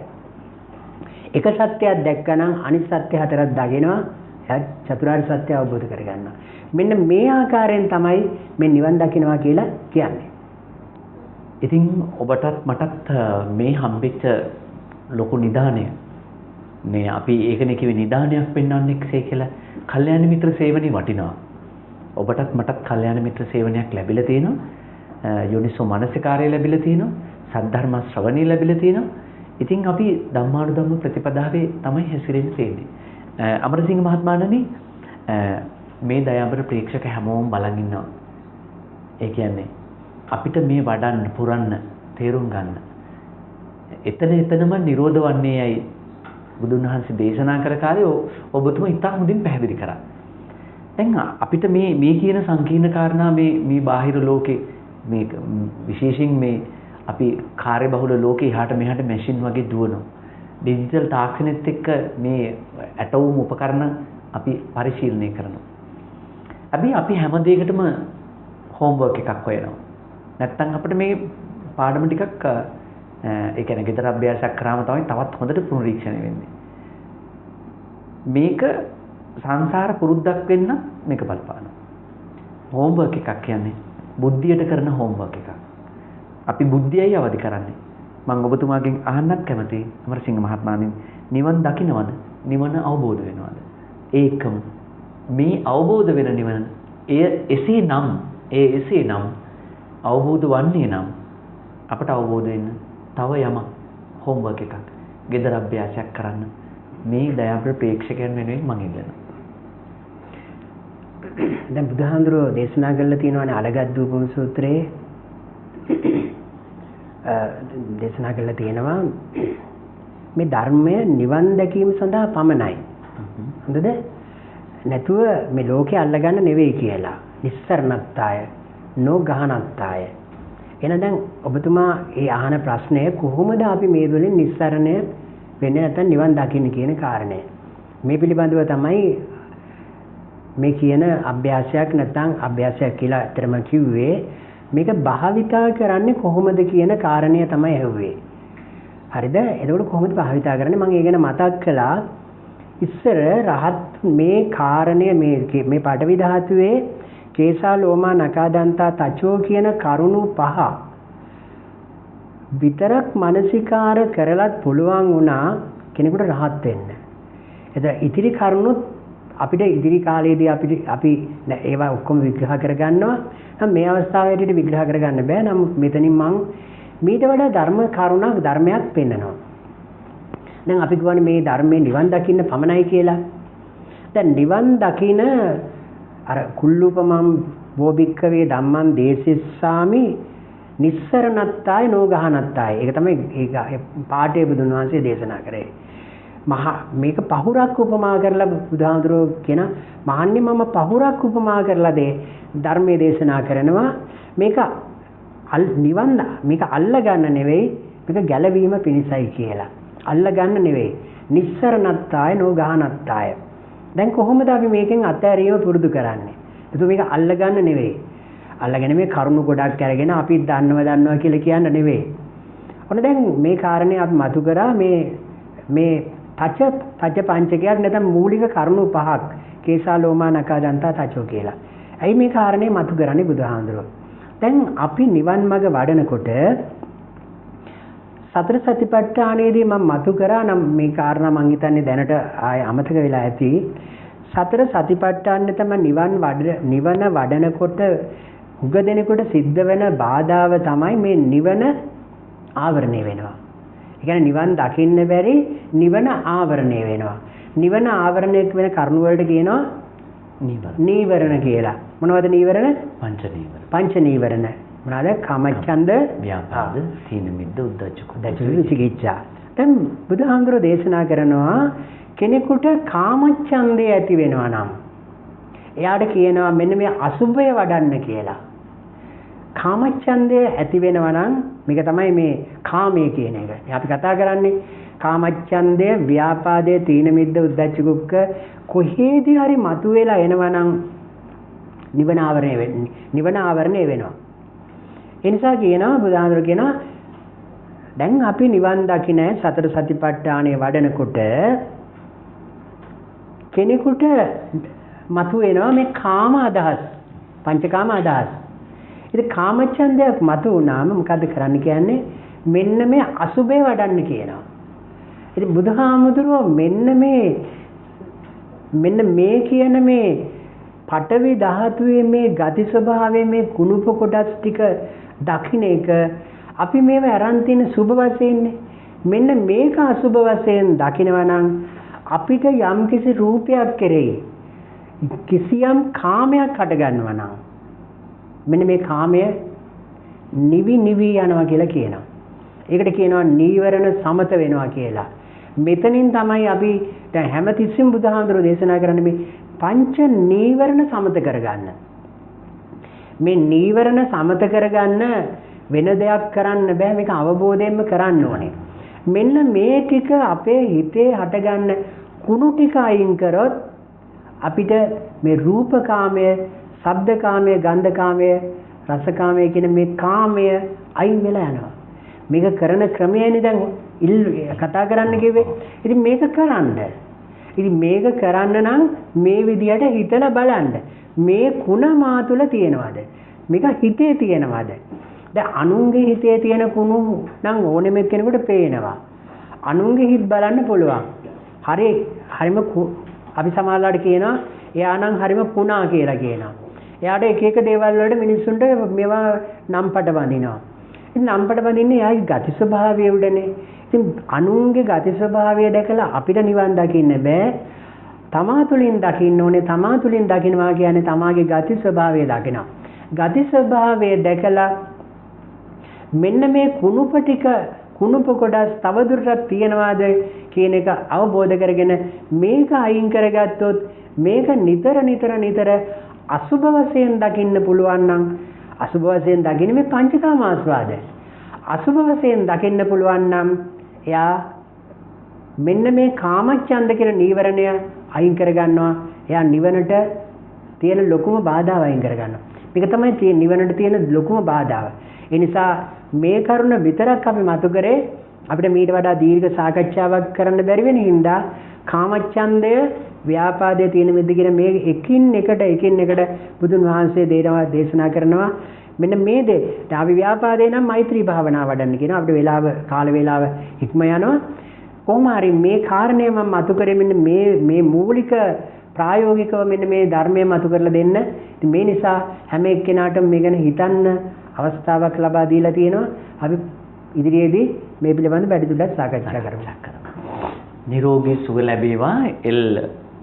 එක සත්‍යයක් දැක්කනම් අනිත් සත්‍ය හතරක් දකිනවා. එයා චතුරාර්ය සත්‍ය අවබෝධ කරගන්නවා. මෙන්න මේ ආකාරයෙන් තමයි මේ නිවන් දකින්නවා කියලා කියන්නේ. ඉතින් ඔබටත් මටත් මේ හම්බෙච්ච ලොකු නිදානය මේ අපි ඒකනේ කිව්වේ නිදානයක් පෙන්වන්නෙක්සේ කියලා. කල්යාණ මිත්‍ර සේවනයේ වටිනවා. ඔබටත් මටත් කල්යාණ මිත්‍ර සේවනයක් ලැබිලා තියෙනවා. යෝනිසෝ මනසිකාරය ලැබිලා තියෙනවා. සද්ධර්ම ශ්‍රවණය ලැබිලා තියෙනවා. ඉතින් අපි ධම්මානුධම්ම ප්‍රතිපදාවේ තමයි හැසිරෙන්න තියෙන්නේ. අමරසිංහ මහත්මයාණනි මේ දයාබර ප්‍රේක්ෂක හැමෝම බලන් ඉන්නවා. ඒ කියන්නේ අපිට මේ වඩන්න පුරන්න තේරුම් ගන්න. එතනම නිරෝධ වන්නේ යයි බුදුන් වහන්සේ දේශනා කර කාලේ ඔබතුමා ඉතා හොඳින් පැහැදිලි කරා. දැන් අපිට මේ කියන සංකීර්ණ කාරණා මේ බාහිර ලෝකේ මේ විශේෂයෙන් මේ අපි කාර්යබහුල ලෝකේ එහාට මෙහාට මැෂින් වගේ දුවනවා. ඩිජිටල් තාක්ෂණෙත් එක්ක මේ ඇටවුම් උපකරණ අපි පරිශීලනය කරනවා. අපි හැම දෙයකටම හෝම්වර්ක් එකක් හොයනවා. නැත්තම් අපිට මේ පාඩම ටිකක් ඒ කියන්නේ ගෙදර අභ්‍යාසයක් කරාම තමයි තවත් හොඳට පුනරීක්ෂණය වෙන්නේ. මේක සංසාර පුරුද්දක් වෙන්න මේක බලපානවා. හෝම්වර්ක් එකක් කියන්නේ බුද්ධියට කරන හෝම්වර්ක් එකක්. අපි බුද්ධියයි අවදි කරන්නේ. මම ඔබතුමාගෙන් අහන්නත් කැමතියි අමරසිංහ මහත්මයාණන් නිවන් දකින්නවද? නිවන අවබෝධ වෙනවද? ඒකම මේ අවබෝධ වෙන නිවන එසේනම් අවබෝධ වන්නේ නම් අපට අවබෝධ වෙන්න තව යමක් හෝම්වර්ක් එකක් ගෙදර අභ්‍යාසයක් කරන්න මේ දයාප්‍ර ප්‍රේක්ෂකයන් වෙනුවෙන් මම ඉල්ලනවා. දැන් බුදුහාඳුරෝ දේශනා කළා තියෙනවානේ අලගද්දූපම සූත්‍රයේ දේශනා කළා තියෙනවා මේ ධර්මය නිවන් දැකීම සඳහා පමණයි. හොඳද? නැතුව මේ ලෝකේ අල්ලගන්න නෙවෙයි කියලා. නිස්සරණත්තාය නොගහනත්තාය. එහෙනම් දැන් ඔබතුමා ඒ අහන ප්‍රශ්නය කොහොමද අපි මේ වලින් නිස්සරණය වෙන්නේ නැත්නම් නිවන් දකින්න කියන කාරණය. මේ පිළිබඳව තමයි මේ කියන අභ්‍යාසයක් නැත්නම් අභ්‍යාසයක් කියලා අතරම කිව්වේ. මේක භාවිතා කරන්නේ කොහොමද කියන කාරණය තමයි ඇහුවේ. හරිද? එතකොට කොහොමද භාවිතා කරන්නේ? මම ඒ ගැන මතක් කළා. ඉස්සර රහත් මේ කාරණය මේ පඨවි ධාතුවේ කේසා ලෝමා නකා දන්තා තචෝ කියන කරුණු 5 විතරක් මානසිකාර කරලත් පුළුවන් වුණා කෙනෙකුට රහත් වෙන්න. එතන ඉතිරි කරුණුත් අපිට ඉදිරි කාලයේදී අපි ඒවා ඔක්කොම විග්‍රහ කරගන්නවා. නම් මේ අවස්ථාවේදී විග්‍රහ කරගන්න බෑ. නමුත් මෙතනින් මම මීට වඩා ධර්මයක් පෙන්නනවා. දැන් අපි කියවනේ මේ ධර්මයේ නිවන් දකින්න පමණයි කියලා. දැන් නිවන් දකින අර කුල්ලූපමං බෝධික්කවේ ධම්මං දේශිස්සාමි නිස්සරණත්තාය නෝගහනත්තාය. ඒක තමයි ඒ පාඨයේ බුදුන් වහන්සේ දේශනා කරේ. මේක පහුරක් උපමා කරලා බුදුහාඳුරෝ කියන මහන්නේ මම පහුරක් උපමා කරලා ධර්මයේ දේශනා කරනවා. මේක මේක අල්ල ගන්න නෙවෙයි, මේක ගැලවීම පිණිසයි කියලා. අල්ල ගන්න නෙවෙයි. නිස්සරණත්තාය නෝගහනත්තාය. දැන් කොහොමද අපි මේකෙන් අත්හැරීම පුරුදු කරන්නේ? ඒක මේක අල්ල ගන්න නෙවෙයි. අල්ලගෙන මේ කරුණු ගොඩක් අරගෙන අපි දන්නවා කියලා කියන්න නෙවෙයි. ඔන්න දැන් මේ කාරණේ අපි මතු කරා මේ තච පංචකයක් නැත්නම් මූලික කරුණු 5ක් කේසා ලෝමා නකා දන්තා තචෝ කියලා. ඇයි මේ කාරණේ මතු කරන්නේ බුදුහාඳුරෝ? දැන් අපි නිවන් මඟ වඩනකොට සතර සතිපට්ඨානයේදී මම මතු කරා නම් මේ කාරණා මම හිතන්නේ දැනට ආය අමතක වෙලා ඇති. සතර සතිපට්ඨානෙ තමයි නිවන වඩනකොට උග දෙනකොට සිද්ධ වෙන බාධාව තමයි මේ නිවන ආවරණය වෙනවා. ඒ කියන්නේ නිවන් දකින්න බැරි නිවන ආවරණය වෙනවා. නිවන ආවරණය වෙන කරුණ වලට කියනවා නීවරණ කියලා. මොනවද නීවරණ? පංච නීවරණ. මොනවාද? කාමච්ඡන්ද, ව්‍යාපාද, තීන මිද්ද, උද්ධච්ච විචිකිච්ඡා. දැන් බුදුහාමුදුරෝ දේශනා කරනවා කෙනෙකුට කාමච්ඡන්දේ ඇති වෙනවා නම් එයාට කියනවා මෙන්න මේ අසුභය වඩන්න කියලා. කාමච්ඡන්දය ඇති වෙනවා නම් මේක තමයි මේ කාමයේ කියන එක. අපි කතා කරන්නේ කාමච්ඡන්දය, ව්‍යාපාදය, තීන මිද්ද, උද්ධච්ච කුක්ක කොහේදී හරි මතුවෙලා එනවා නම් නිවන ආවරණය වෙනවා. ඒ නිසා කියනවා බුදුහාමුදුර කියනවා දැන් අපි නිවන් දකින්න සතර සතිපට්ඨානය වඩනකොට කෙනෙකුට මතුවෙනවා මේ කාම අදහස්, පංචකාම අදහස්. ඉතින් කාමච්ඡන්දයක් මතු වුණාම මොකද කරන්න කියන්නේ? මෙන්න මේ අසුබේ වඩන්න කියනවා. ඉතින් බුදුහාමුදුරුවෝ මෙන්න මේ කියන මේ පඨවි ධාතුවේ මේ ගති ස්වභාවයේ මේ කුණුප කොටස් ටික දකින්න එක අපි මේව අරන් තියෙන සුබ වශයෙන්නේ. මෙන්න මේක අසුබ වශයෙන් දකිනවා නම් අපිට යම්කිසි රූපයක් කෙරෙහි කිසියම් කාමයක් හට ගන්නවා නම් මෙන්න මේ කාමය නිවි යනවා කියලා කියනවා. ඒකට කියනවා නීවරණ සමත වෙනවා කියලා. මෙතනින් තමයි අපි දැන් හැමතිස්සෙම බුදුහාමුදුරෝ දේශනා කරන්නේ මේ පංච නීවරණ සමත කරගන්න. මේ නීවරණ සමත කරගන්න වෙන දෙයක් කරන්න බෑ, මේක අවබෝධයෙන්ම කරන්න ඕනේ. මෙන්න මේ ටික අපේ හිතේ හටගන්න කුණු ටික අයින් කරොත් අපිට මේ රූපකාමය, ශබ්දකාමය, ගන්ධකාමය, රසකාමය කියන මේ කාමය අයින් වෙලා යනවා. මේක කරන ක්‍රමයනේ දැන් කතා කරන්න කිව්වේ. ඉතින් මේක කරන්න. ඉතින් මේක කරන්න නම් මේ විදියට හිතලා බලන්න. මේ කුණ මා තුළ තියෙනවද? මේක හිතේ තියෙනවද? දැන් අනුන්ගේ හිතේ තියෙන කුණු නම් ඕනෙම කෙනෙකුට පේනවා. අනුන්ගේ හිත බලන්න පුළුවන්. හරිම අපි සමාජලාට කියනවා එයා නම් හරිම කුණා කියලා කියනවා. එයාට එක එක දේවල් වලට මිනිස්සුන්ට මේවා නම්පට බඳිනවා. ඉතින් නම්පට බඳින්නේ එයාගේ ගති ස්වභාවය උඩනේ. ඉතින් අනුන්ගේ ගති ස්වභාවය දැකලා අපිට නිවන් දකින්න බෑ. තමා තුළින් දකින්න ඕනේ. තමා තුළින් දකින්නවා කියන්නේ තමාගේ ගති ස්වභාවය දකිනවා. ගති ස්වභාවය දැකලා මෙන්න මේ කුණුප කොටස් තවදුරටත් තියනවාද කියන එක අවබෝධ කරගෙන මේක අයින් කරගත්තොත් මේක නිතර අසුබ වශයෙන් දකින්න පුළුවන් නම් අසුබ වශයෙන් දකින්න මේ පංචකාම ආස්වාදය. අසුබ වශයෙන් දකින්න පුළුවන් නම් එයා මෙන්න මේ කාමච්ඡන්ද කියන නීවරණය අයින් කරගන්නවා. එයා නිවනට තියෙන ලොකුම බාධාව අයින් කරගන්නවා. මේක තමයි නිවනට තියෙන ලොකුම බාධාව. ඒ නිසා මේ කරුණ විතරක් අපි මතු කරේ අපිට මීට වඩා දීර්ඝ සාකච්ඡාවක් කරන්න බැරි වෙන හින්දා කාමච්ඡන්දය ව්‍යාපාදයේ තියෙන විදිහට මේ එකින් එකට බුදුන් වහන්සේ දේශනා කරනවා. මෙන්න මේ දේ අපි ව්‍යාපාදේ නම් මෛත්‍රී භාවනාව වඩන්න කියනවා. අපිට කාල වේලාව ඉක්ම යනවා. කොහොම හරි මේ කාරණේ මම මතු කරේ මෙන්න මේ මූලික ප්‍රායෝගිකව මෙන්න මේ ධර්මය මතු කරලා දෙන්න. ඉතින් මේ නිසා හැම එක්කෙනාටම මේ ගැන හිතන්න අවස්ථාවක් ලබා දීලා තියෙනවා. අපි ඉදිරියේදී මේ පිළිබඳව වැඩිදුරටත් සාකච්ඡා කරමු. නිරෝගී සුව ලැබේවා එල්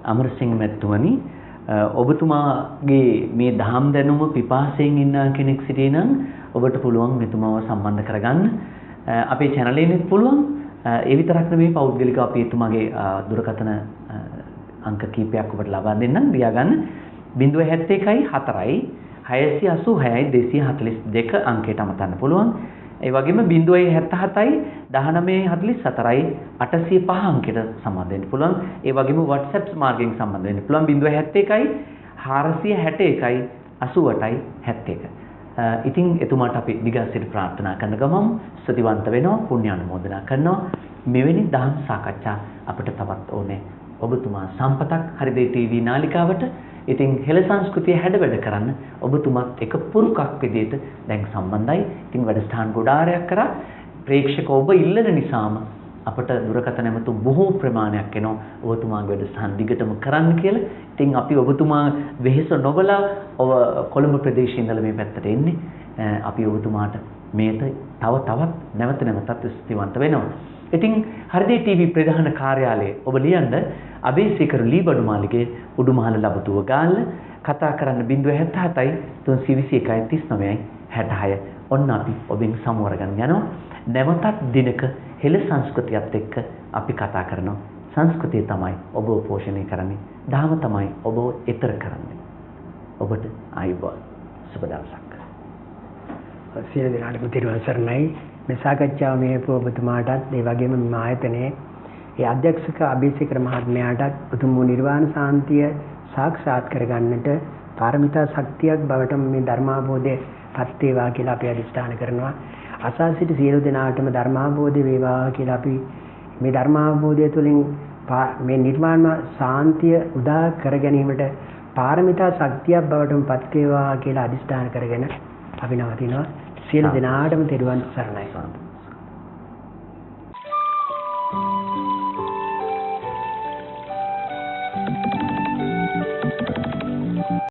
අමරසිංහ මැතිතුමනි. ඔබතුමාගේ මේ දහම් දැනුම පිපාසයෙන් ඉන්න කෙනෙක් සිටිනම් ඔබට පුළුවන් මෙතුමාව සම්බන්ධ කරගන්න. අපේ channel එකෙත් පුළුවන්. ඒ විතරක් නෙමෙයි පෞද්ගලිකව අපි එතුමාගේ දුරකථන අංක කීපයක් ඔබට ලබා දෙන්නම්. ලියා ගන්න 071 4යි 686යි 242 අංකයට අමතන්න පුළුවන්. ඒ වගේම 077යි 1944යි 805 අංකයට සම්බන්ධ වෙන්න පුළුවන්. ඒ වගේම WhatsApp මාර්ගයෙන් සම්බන්ධ වෙන්න පුළුවන් 071යි 461යි 88යි 71. ඉතින් එතුමාට අපි දිගසිර ප්‍රාර්ථනා කරන ගමන් ස්තුතිවන්ත වෙනවා, පුණ්‍යානුමෝදනා කරනවා. මෙවැනි දහම් සාකච්ඡා අපිට තවත් ඕනේ. ඔබතුමා සම්පතක් හරිදේ ටීවී නාලිකාවට ඉතින් හෙළ සංස්කෘතිය හැඩවැඩ කරන්න ඔබතුමත් එක පුරුකක් විදිහට දැන් සම්බන්ධයි. ඉතින් වැඩසටහන් ගොඩාරයක් කරා ප්‍රේක්ෂක ඔබ ඉල්ලන නිසාම අපට දුරකථන ඇමතු බොහෝ ප්‍රමාණයක් එනවා ඔබතුමාගේ වැඩසටහන් දිගටම කරන්න කියලා. ඉතින් අපි ඔබතුමා වෙහෙස නොබලා කොළඹ ප්‍රදේශයේ ඉඳලා මේ පැත්තට එන්නේ. අපි ඔබතුමාට මේත තවත් නැවතත් ස්තුතිවන්ත වෙනවා. ඉතින් හරිදේ ටීවී ප්‍රධාන කාර්යාලයේ ඔබ ලියන්න අබේසේකර ලීබඩු මාලිගයේ උඩුමහල ලබතුව ගාල්ල කතා කරන්න 077යි 321යි 39යි 66. ඔන්න අපි ඔබෙන් සමුවර ගන්න යනවා. නැවතත් දිනක හෙළ සංස්කෘතියත් එක්ක අපි කතා කරනවා. සංස්කෘතිය තමයි ඔබව පෝෂණය කරන්නේ. ධර්ම තමයි ඔබව ඊතර කරන්නේ. ඔබට ආයුබෝවන්. සුබ දවසක්. සියලු දෙනාටම තිරුවන් සරණයි. මේ සාකච්ඡාව මේ ඔබතුමාටත් ඒ වගේම මේ ආයතනයේ ඒ අධ්‍යක්ෂක අබේසේකර මහත්මයාටත් උතුම් වූ නිර්වාණ සාන්තිය සාක්ෂාත් කරගන්නට පාරමිතා ශක්තියක් බවට මේ ධර්මාභෝධය පත් වේවා කියලා අපි අධිෂ්ඨාන කරනවා. අසා සිටි සියලු දෙනාටම ධර්මාභෝධය වේවා කියලා අපි මේ ධර්මාභෝධය තුළින් මේ නිර්වාණ සාන්තිය උදා කර ගැනීමට පාරමිතා ශක්තියක් බවට පත් වේවා කියලා අධිෂ්ඨාන කරගෙන අපි නවතිනවා. සියලු දෙනාටම තෙරුවන් සරණයි.